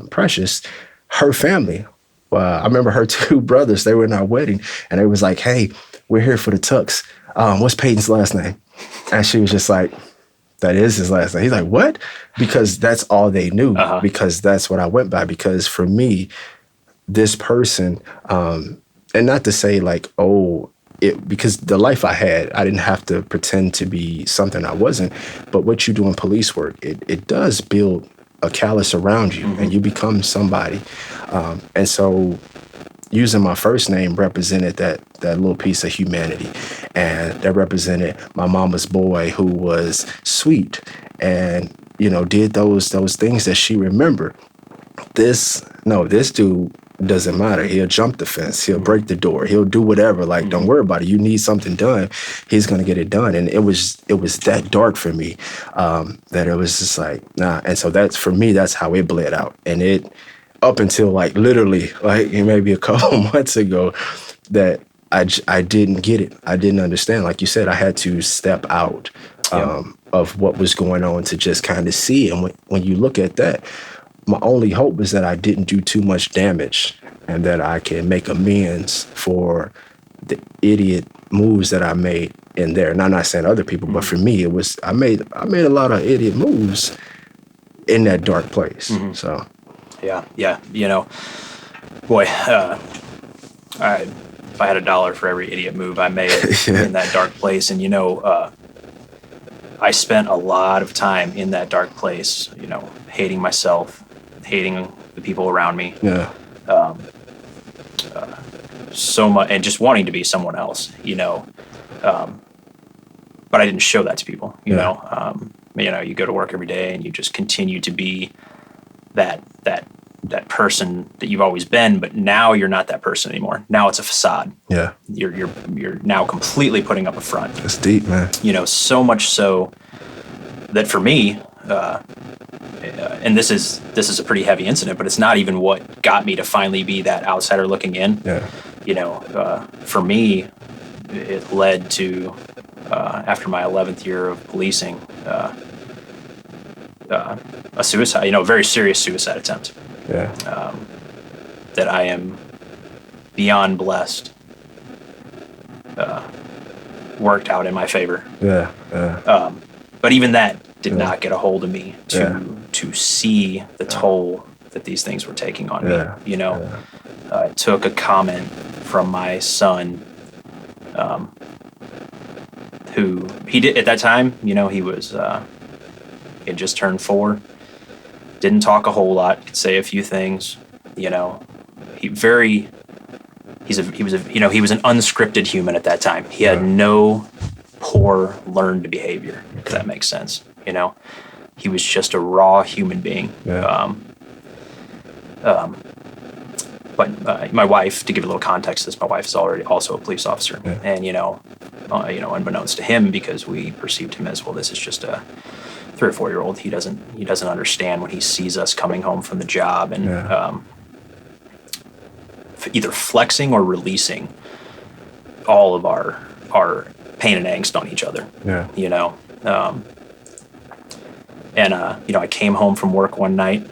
Precious, her family, I remember her two brothers, they were in our wedding and they was like, hey, we're here for the Tux. What's Peyton's last name? And she was just like, that is his last name. He's like, what? Because that's all they knew, because that's what I went by. Because for me, this person, and not to say like, because the life I had, I didn't have to pretend to be something I wasn't. But what you do in police work, it does build a callus around you and you become somebody. And so, using my first name represented that little piece of humanity, and that represented my mama's boy who was sweet and did those things that she remembered. This dude doesn't matter. He'll jump the fence. He'll break the door. He'll do whatever. Like, don't worry about it. You need something done, he's gonna get it done. And it was that dark for me, that it was just like, nah. And so that's, for me, that's how it bled out. And it, up until like literally like maybe a couple months ago, that I didn't get it. I didn't understand. Like you said, I had to step out of what was going on to just kind of see. And when you look at that, my only hope is that I didn't do too much damage and that I can make amends for the idiot moves that I made in there. And I'm not saying other people, but for me, it was, I made a lot of idiot moves in that dark place. So. Yeah. Boy, if I had $1 for every idiot move I made in that dark place, and I spent a lot of time in that dark place, hating myself, hating the people around me. Yeah. So much, and just wanting to be someone else, but I didn't show that to people, you go to work every day and you just continue to be that person that you've always been, but now you're not that person anymore. Now it's a facade. Yeah. You're now completely putting up a front. That's deep, man. So much so that for me, and this is a pretty heavy incident, but it's not even what got me to finally be that outsider looking in. Yeah. For me, it led to, after my 11th year of policing, a suicide, a very serious suicide attempt. Yeah. That I am beyond blessed, worked out in my favor. Yeah. Yeah. But even that did not get a hold of me to see the toll that these things were taking on me. It took a comment from my son, who he did at that time. He was he had just turned 4. Didn't talk a whole lot. Could say a few things. He was an unscripted human at that time. He had no poor learned behavior, if that makes sense. He was just a raw human being. Yeah. But my wife, to give a little context to this, my wife is already also a police officer, and unbeknownst to him, because we perceived him as, well, this is just a 3 or 4 year old. He doesn't understand when he sees us coming home from the job and either flexing or releasing all of our pain and angst on each other. Yeah. I came home from work one night,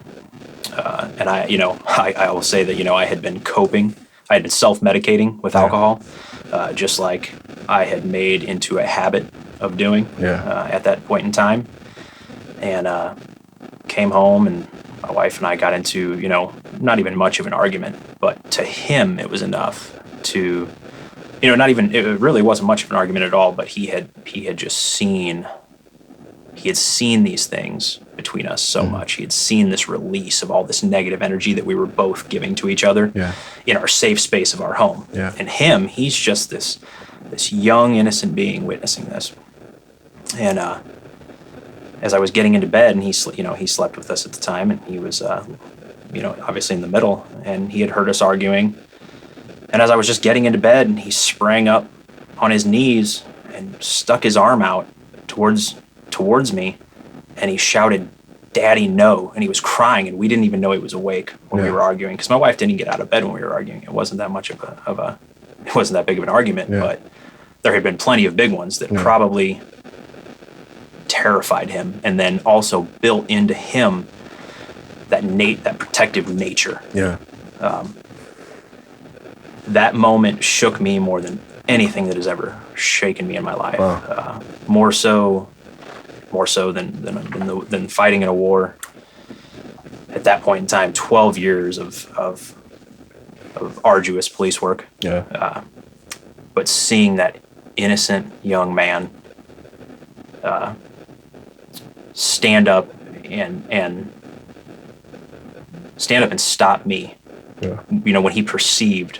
and I will say that I had been coping. I had been self-medicating with alcohol, just like I had made into a habit of doing at that point in time. And came home, and my wife and I got into, not even much of an argument, but to him it was enough to, it really wasn't much of an argument at all, but he had just seen these things between us so much. He had seen this release of all this negative energy that we were both giving to each other in our safe space of our home. Yeah. And him, he's just this young, innocent being witnessing this. And as I was getting into bed, and he slept with us at the time, and he was, obviously in the middle, and he had heard us arguing. And as I was just getting into bed, and he sprang up on his knees and stuck his arm out towards me, and he shouted, "Daddy, no!" And he was crying, and we didn't even know he was awake when we were arguing, because my wife didn't get out of bed when we were arguing. It wasn't that much it wasn't that big of an argument, but there had been plenty of big ones that probably terrified him, and then also built into him that protective nature. Yeah. That moment shook me more than anything that has ever shaken me in my life. Wow. More so than fighting in a war. At that point in time, 12 years of arduous police work. Yeah. But seeing that innocent young man stand up and stop me. Yeah. When he perceived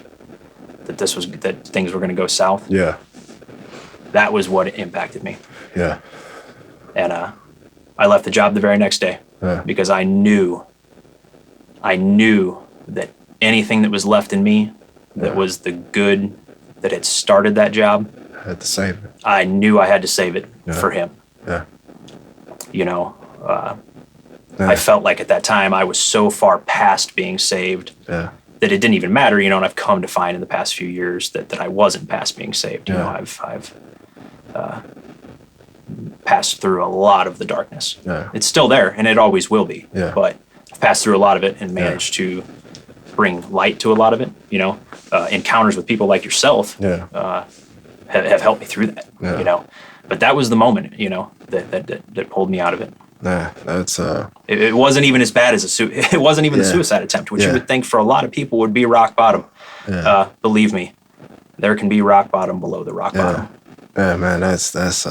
that things were going to go south. Yeah. That was what impacted me. Yeah. And I left the job the very next day because I knew that anything that was left in me that was the good that had started that job, I had to save it. I knew I had to save it for him. Yeah. You know, I felt like at that time I was so far past being saved that it didn't even matter, you know, and I've come to find in the past few years that I wasn't past being saved. You know, I've passed through a lot of the darkness. Yeah. It's still there, and it always will be. Yeah. But I've passed through a lot of it and managed to bring light to a lot of it. You know, encounters with people like yourself have helped me through that. Yeah. You know, but that was the moment, you know, that pulled me out of it. Nah, that's It wasn't even as bad as it wasn't even the suicide attempt, which you would think for a lot of people would be rock bottom. Yeah. Believe me, there can be rock bottom below the rock bottom. Yeah, man, that's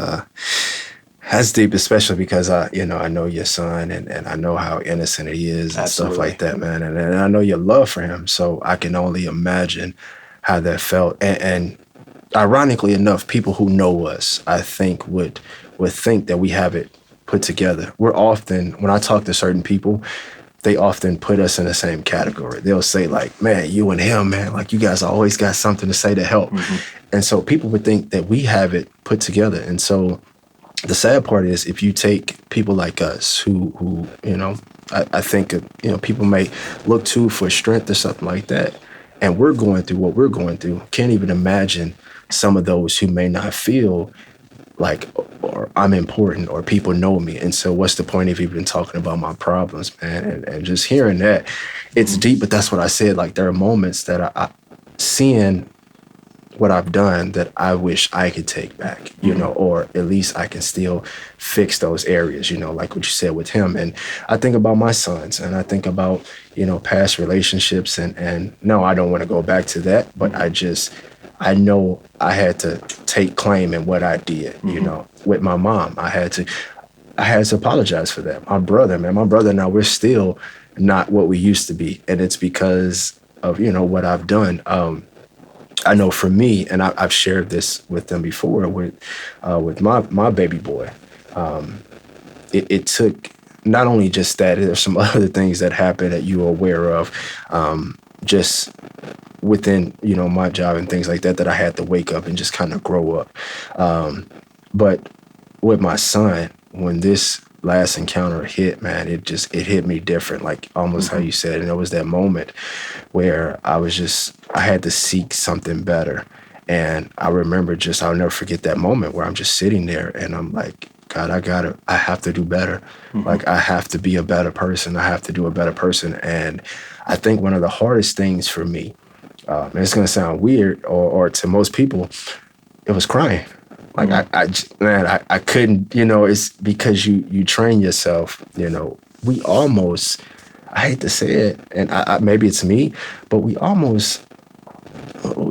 deep, especially because I know your son and I know how innocent he is and stuff like that, man, and I know your love for him, so I can only imagine how that felt. And ironically enough, people who know us, I think would think that we have it put together. We're often, when I talk to certain people, they often put us in the same category. They'll say like, man, you and him, man, like you guys always got something to say to help. Mm-hmm. And so people would think that we have it put together. And so the sad part is if you take people like us who you know, I think, you know, people may look to for strength or something like that. And we're going through what we're going through. Can't even imagine some of those who may not feel like, or I'm important, or people know me. And so what's the point of even talking about my problems, man? And just hearing that, it's deep, but that's what I said. Like there are moments that I seeing what I've done that I wish I could take back, you know, or at least I can still fix those areas, you know, like what you said with him. And I think about my sons and I think about, you know, past relationships and no, I don't want to go back to that, but I know I had to take claim in what I did, you know, with my mom. I had to apologize for that. My brother and I, we're still not what we used to be. And it's because of, you know, what I've done. I know for me, and I've shared this with them before with my baby boy, it took not only just that, there's some other things that happened that you are aware of, just within, you know, my job and things like that I had to wake up and just kind of grow up. But with my son, when this last encounter hit, man, it hit me different, like almost how you said. And it was that moment where I had to seek something better. And I remember I'll never forget that moment where I'm just sitting there and I'm like, God, I have to do better. Like I have to be a better person. I have to do a better person. And I think one of the hardest things for me, and it's going to sound weird or to most people, it was crying. Like I couldn't, you know, it's because you train yourself, you know, I hate to say it, and I maybe it's me, but we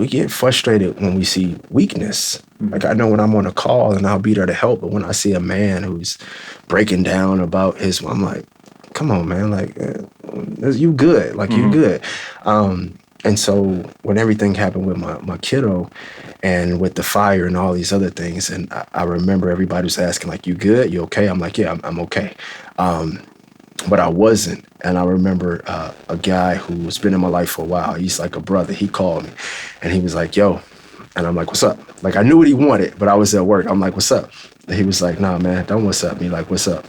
get frustrated when we see weakness. Like I know when I'm on a call and I'll be there to help, but when I see a man who's breaking down about I'm like, come on, man, like you good, like you good. And so when everything happened with my kiddo and with the fire and all these other things, and I remember everybody was asking, like, you good? You okay? I'm like, yeah, I'm okay. But I wasn't. And I remember a guy who's been in my life for a while. He's like a brother. He called me and he was like, yo. And I'm like, what's up? Like, I knew what he wanted, but I was at work. I'm like, what's up? And he was like, nah, man, don't what's up. Me like, what's up?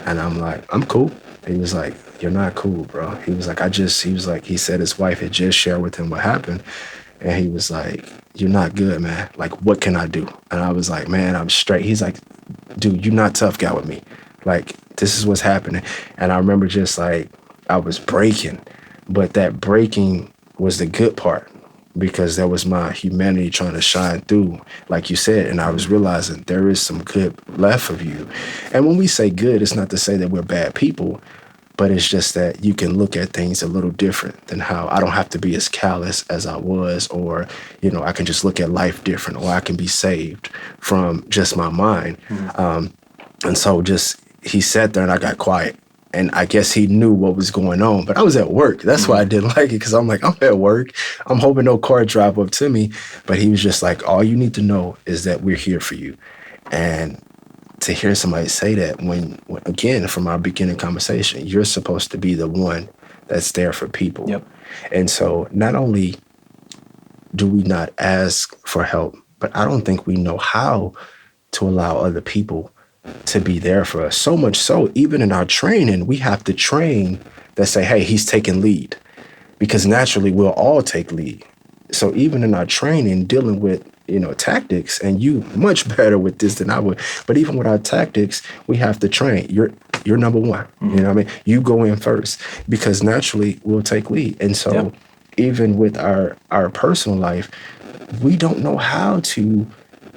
And I'm like, I'm cool. He was like, you're not cool, bro. He was like, he said his wife had just shared with him what happened. And he was like, you're not good, man. Like, what can I do? And I was like, man, I'm straight. He's like, dude, you're not tough guy with me. Like, this is what's happening. And I remember just like, I was breaking, but that breaking was the good part because that was my humanity trying to shine through, like you said. And I was realizing there is some good left of you. And when we say good, it's not to say that we're bad people, but it's just that you can look at things a little different than how I don't have to be as callous as I was, or, you know, I can just look at life different, or I can be saved from just my mind. And so he sat there and I got quiet And I guess he knew what was going on, but I was at work. That's why I didn't like it, because I'm like, I'm at work. I'm hoping no car drive up to me. But he was just like, all you need to know is that we're here for you. And to hear somebody say that when again, from our beginning conversation, you're supposed to be the one that's there for people. Yep. And so not only do we not ask for help, but I don't think we know how to allow other people to be there for us. So much so, even in our training, we have to train that say, hey, he's taking lead, because naturally we'll all take lead. So even in our training, dealing with, tactics, and you much better with this than I would, but even with our tactics, we have to train. You're number one. You know what I mean? You go in first, because naturally we'll take lead. And so even with our personal life, we don't know how to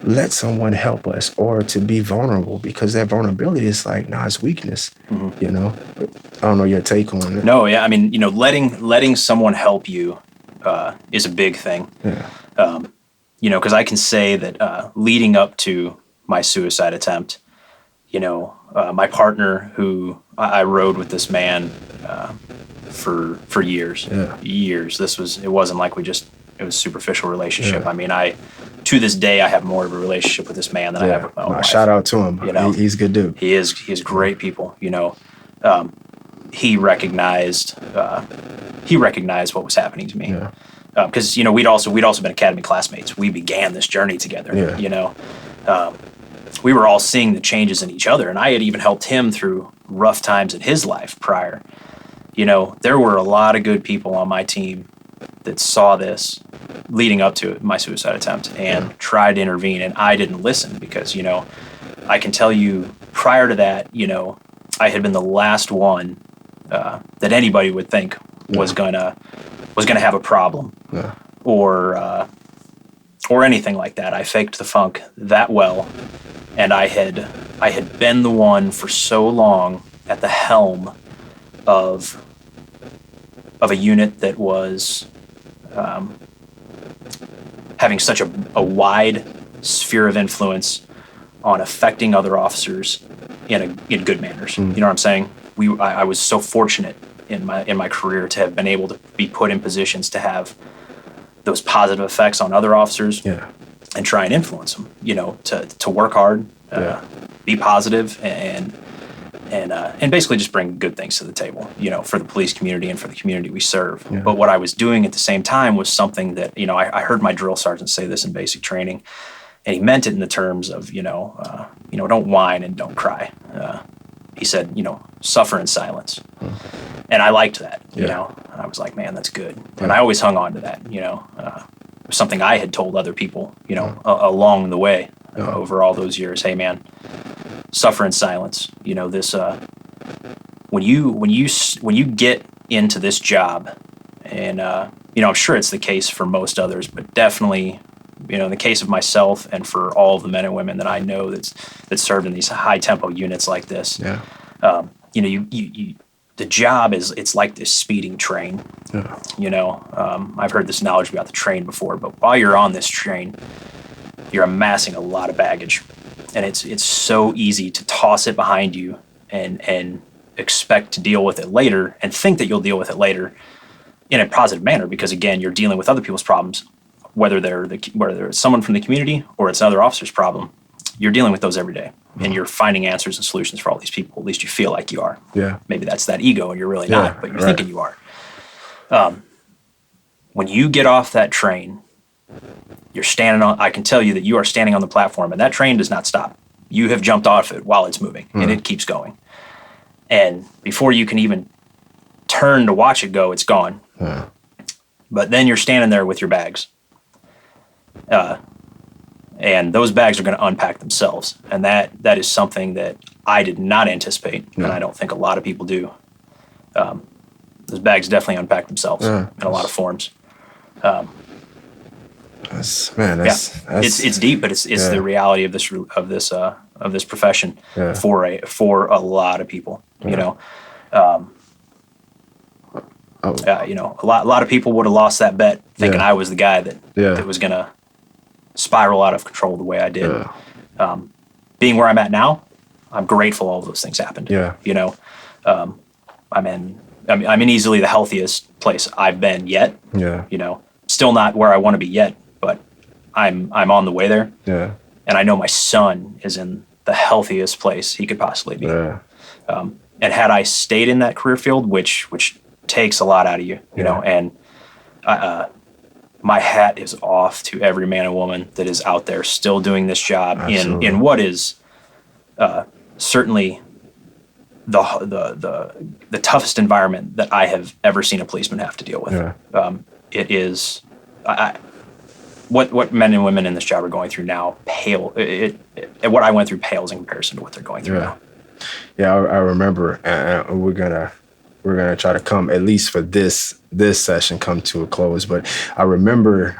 let someone help us or to be vulnerable, because that vulnerability is like, it's weakness. I don't know your take on it. No, yeah, I mean, letting someone help you is a big thing. Yeah. Because I can say that leading up to my suicide attempt, my partner, who I rode with this man for years, years. It wasn't like it was a superficial relationship. I mean, to this day, I have more of a relationship with this man than I have with my own wife. Shout out to him. He's a good dude. He is great people. He recognized what was happening to me. Because we'd also been academy classmates. We began this journey together. We were all seeing the changes in each other, and I had even helped him through rough times in his life prior. There were a lot of good people on my team that saw this leading up to my suicide attempt and tried to intervene, and I didn't listen because I can tell you prior to that, I had been the last one that anybody would think was gonna have a problem or anything like that. I faked the funk that well, and I had been the one for so long at the helm of a unit that was having such a wide sphere of influence on affecting other officers in good manners. You know what I'm saying? I was so fortunate in my career to have been able to be put in positions to have those positive effects on other officers and try and influence them, to work hard, be positive, and basically just bring good things to the table, for the police community and for the community we serve. But what I was doing at the same time was something that, I heard my drill sergeant say this in basic training, and he meant it in the terms of, don't whine and don't cry. He said, suffer in silence. And I liked that, I was like, man, that's good. And I always hung on to that, it was something I had told other people, along the way over all those years. Hey, man, suffer in silence. This, when you get into this job, and, I'm sure it's the case for most others, but definitely, in the case of myself and for all of the men and women that I know that served in these high tempo units like this, the job it's like this speeding train. I've heard this analogy about the train before, but while you're on this train, you're amassing a lot of baggage, and it's so easy to toss it behind you and expect to deal with it later and think that you'll deal with it later in a positive manner, because again, you're dealing with other people's problems, whether it's someone from the community or it's another officer's problem. You're dealing with those every day, and you're finding answers and solutions for all these people. At least you feel like you are. Maybe that's that ego, and you're really not, but you're thinking you are. When you get off that train, you're standing on. I can tell you that you are standing on the platform, and that train does not stop. You have jumped off it while it's moving, and it keeps going. And before you can even turn to watch it go, it's gone. But then you're standing there with your bags. And those bags are going to unpack themselves. And that is something that I did not anticipate, and I don't think a lot of people do. Those bags definitely unpack themselves in a lot of forms. It's deep, but it's the reality of this profession for a lot of people. A lot of people would have lost that bet thinking I was the guy that was going to spiral out of control the way I did. Being where I'm at now, I'm grateful all of those things happened. I'm in easily the healthiest place I've been yet. Yeah. Still not where I want to be yet, but I'm on the way there. Yeah. And I know my son is in the healthiest place he could possibly be. Yeah. And had I stayed in that career field, which takes a lot out of you, and my hat is off to every man and woman that is out there still doing this job in what is certainly the toughest environment that I have ever seen a policeman have to deal with. Yeah. It is what men and women in this job are going through now what I went through pales in comparison to what they're going through now. Yeah, I remember, and we're gonna try to come, at least for this session, come to a close. But I remember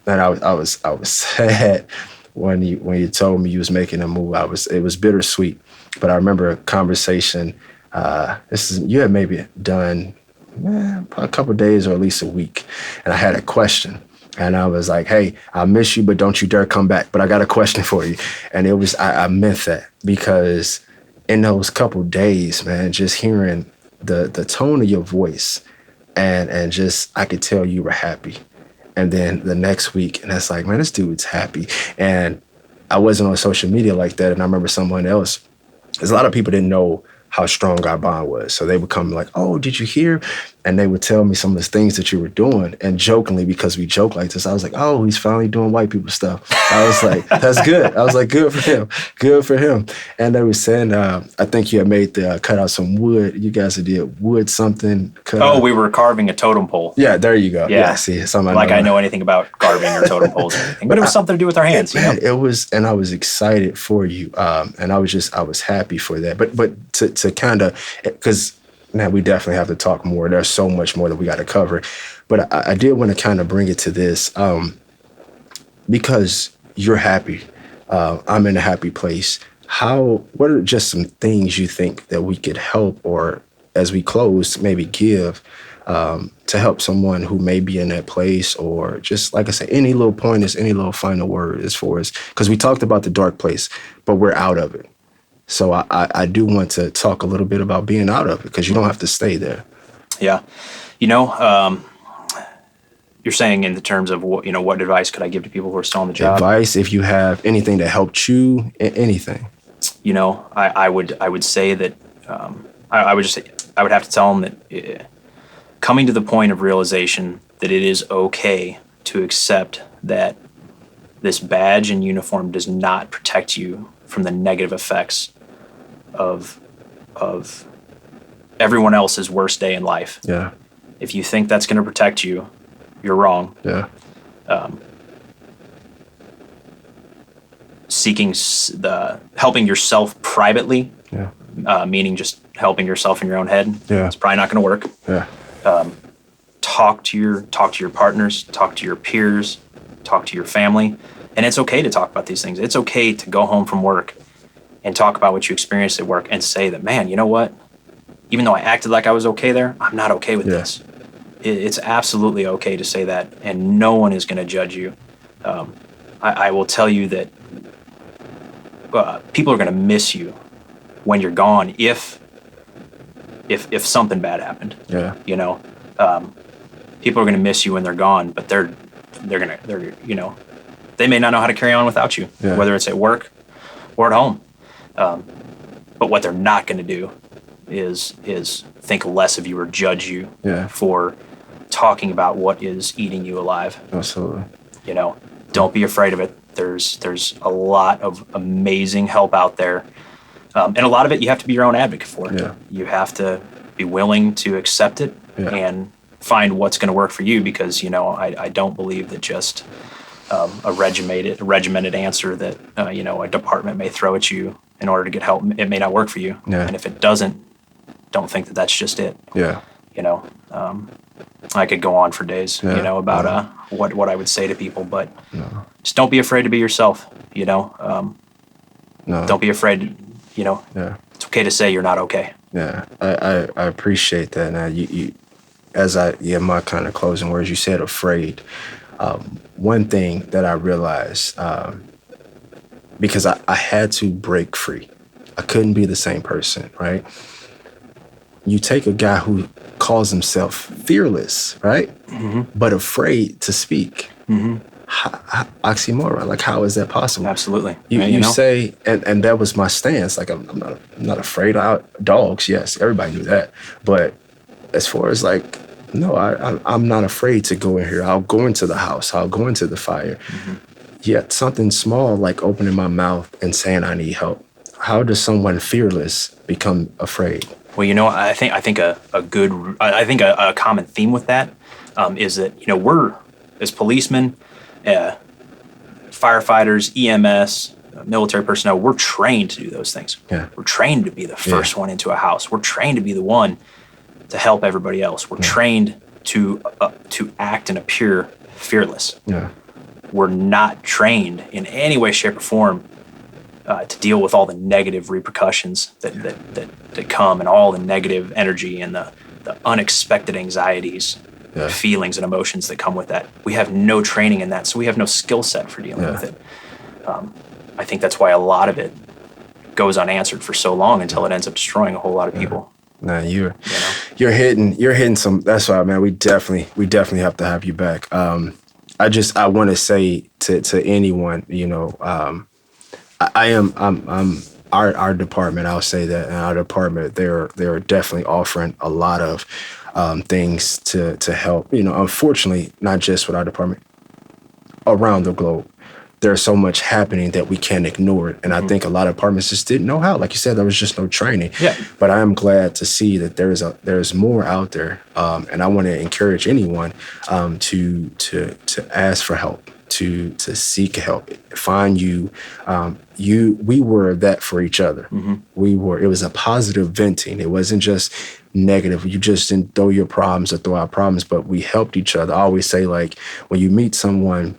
that I was sad when you told me you was making a move. It was bittersweet, but I remember a conversation. You had maybe done a couple of days or at least a week, and I had a question. And I was like, hey, I miss you, but don't you dare come back. But I got a question for you. And I meant that, because in those couple days, man, just hearing the tone of your voice and just, I could tell you were happy. And then the next week, and it's like, man, this dude's happy. And I wasn't on social media like that. And I remember someone else, because a lot of people didn't know how strong our bond was. So they would come like, oh, did you hear? And they would tell me some of the things that you were doing. And jokingly, because we joke like this, I was like, oh, he's finally doing white people stuff. I was like, that's good. I was like, good for him. Good for him. And they were saying, I think you had cut out some wood. You guys did wood something. We were carving a totem pole. Yeah, there you go. Yeah, see, I know anything about carving or totem poles or anything. But it was something to do with our hands. It was, and I was excited for you. And I was happy for that. But to kind of, because now we definitely have to talk more. There's so much more that we got to cover. But I did want to kind of bring it to this, because you're happy. I'm in a happy place. What are just some things you think that we could help, or as we close, maybe give to help someone who may be in that place, or just, like I said, any little pointers, any little final word as far as, because we talked about the dark place, but we're out of it. So I do want to talk a little bit about being out of it, because you don't have to stay there. Yeah. You're saying in the terms of what advice could I give to people who are still on the job? Advice, if you have anything that helped you, anything. I would say that I would have to tell them that coming to the point of realization that it is okay to accept that this badge and uniform does not protect you from the negative effects of everyone else's worst day in life. Yeah. If you think that's going to protect you, you're wrong. Yeah. Helping yourself privately, yeah. Meaning just helping yourself in your own head, yeah. It's probably not going to work. Yeah. Talk to your partners, talk to your peers, talk to your family, and it's okay to talk about these things. It's okay to go home from work and talk about what you experienced at work and say that, man, you know what? Even though I acted like I was okay there, I'm not okay with this. It's absolutely okay to say that, and no one is going to judge you. I will tell you that people are going to miss you when you're gone if something bad happened. Yeah. People are going to miss you when they're gone, but they may not know how to carry on without you, whether it's at work or at home. But what they're not going to do is think less of you or judge you for talking about what is eating you alive. Absolutely. Don't be afraid of it. There's a lot of amazing help out there. And a lot of it you have to be your own advocate for. Yeah. You have to be willing to accept it and find what's going to work for you, because, I don't believe that just a regimented answer that, a department may throw at you in order to get help, it may not work for you. Yeah. And if it doesn't, don't think that that's just it. Yeah. I could go on for days, about what I would say to people, but just don't be afraid to be yourself, No. Don't be afraid, It's okay to say you're not okay. Yeah, I appreciate that. Now, my kind of closing words, you said afraid. One thing that I realized, because I had to break free. I couldn't be the same person, right? you take a guy who calls himself fearless, right? But afraid to speak. Oxymoron. Like, how is that possible? Absolutely. You say, and that was my stance. Like, I'm not afraid of dogs. Yes, everybody knew that. But as far as like, no, I'm not afraid to go in here. I'll go into the house. I'll go into the fire. Yet something small like opening my mouth and saying I need help. How does someone fearless become afraid? Well, I think a common theme with that is that we're, as policemen, firefighters, EMS, military personnel, we're trained to do those things. Yeah. We're trained to be the first one into a house. We're trained to be the one to help everybody else. We're trained to act and appear fearless. Yeah. We're not trained in any way, shape, or form to deal with all the negative repercussions that come, and all the negative energy and the unexpected anxieties, feelings, and emotions that come with that. We have no training in that, so we have no skill set for dealing with it. I think that's why a lot of it goes unanswered for so long until it ends up destroying a whole lot of people. Nah, you're hitting some. That's why, man. We definitely have to have you back. I want to say to anyone, I'm our department. I'll say that in our department, they're definitely offering a lot of things to help. Unfortunately, not just with our department, around the globe. There's so much happening that we can't ignore it. And I think a lot of departments just didn't know how. Like you said, there was just no training. Yeah. But I am glad to see that there's more out there. And I want to encourage anyone to ask for help, to seek help, find you. We were that for each other. It was a positive venting. It wasn't just negative. You just didn't throw your problems or throw our problems, but we helped each other. I always say, like, when you meet someone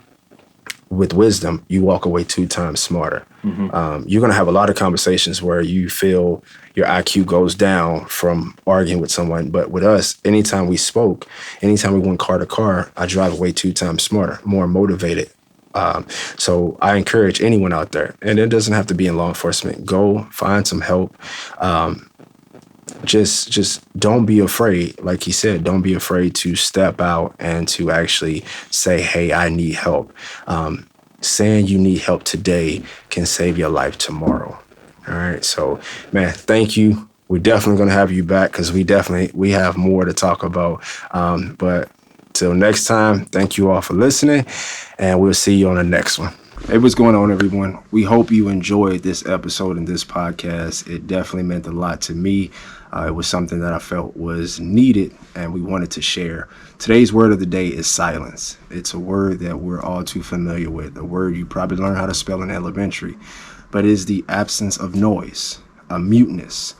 with wisdom, you walk away 2 times smarter. You're going to have a lot of conversations where you feel your IQ goes down from arguing with someone. But with us, anytime we spoke, anytime we went car to car, I drive away 2 times smarter, more motivated. So I encourage anyone out there, and it doesn't have to be in law enforcement, go find some help. Just don't be afraid. Like he said, don't be afraid to step out and to actually say, hey, I need help. Saying you need help today can save your life tomorrow. All right. So, man, thank you. We're definitely going to have you back because we have more to talk about. But till next time, thank you all for listening, and we'll see you on the next one. Hey, what's going on, everyone? We hope you enjoyed this episode and this podcast. It definitely meant a lot to me. It was something that I felt was needed, and we wanted to share. Today's word of the day is silence. It's a word that we're all too familiar with, a word you probably learned how to spell in elementary, but it is the absence of noise, a muteness.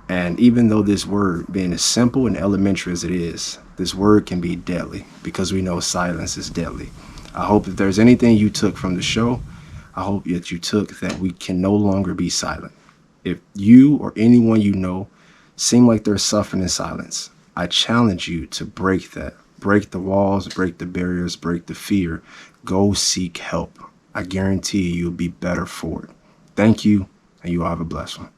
And even though this word, being as simple and elementary as it is, this word can be deadly because we know silence is deadly. I hope if there's anything you took from the show, I hope that you took that we can no longer be silent. If you or anyone you know seem like they're suffering in silence, I challenge you to break that. Break the walls, break the barriers, break the fear. Go seek help. I guarantee you'll be better for it. Thank you, and you all have a blessed one.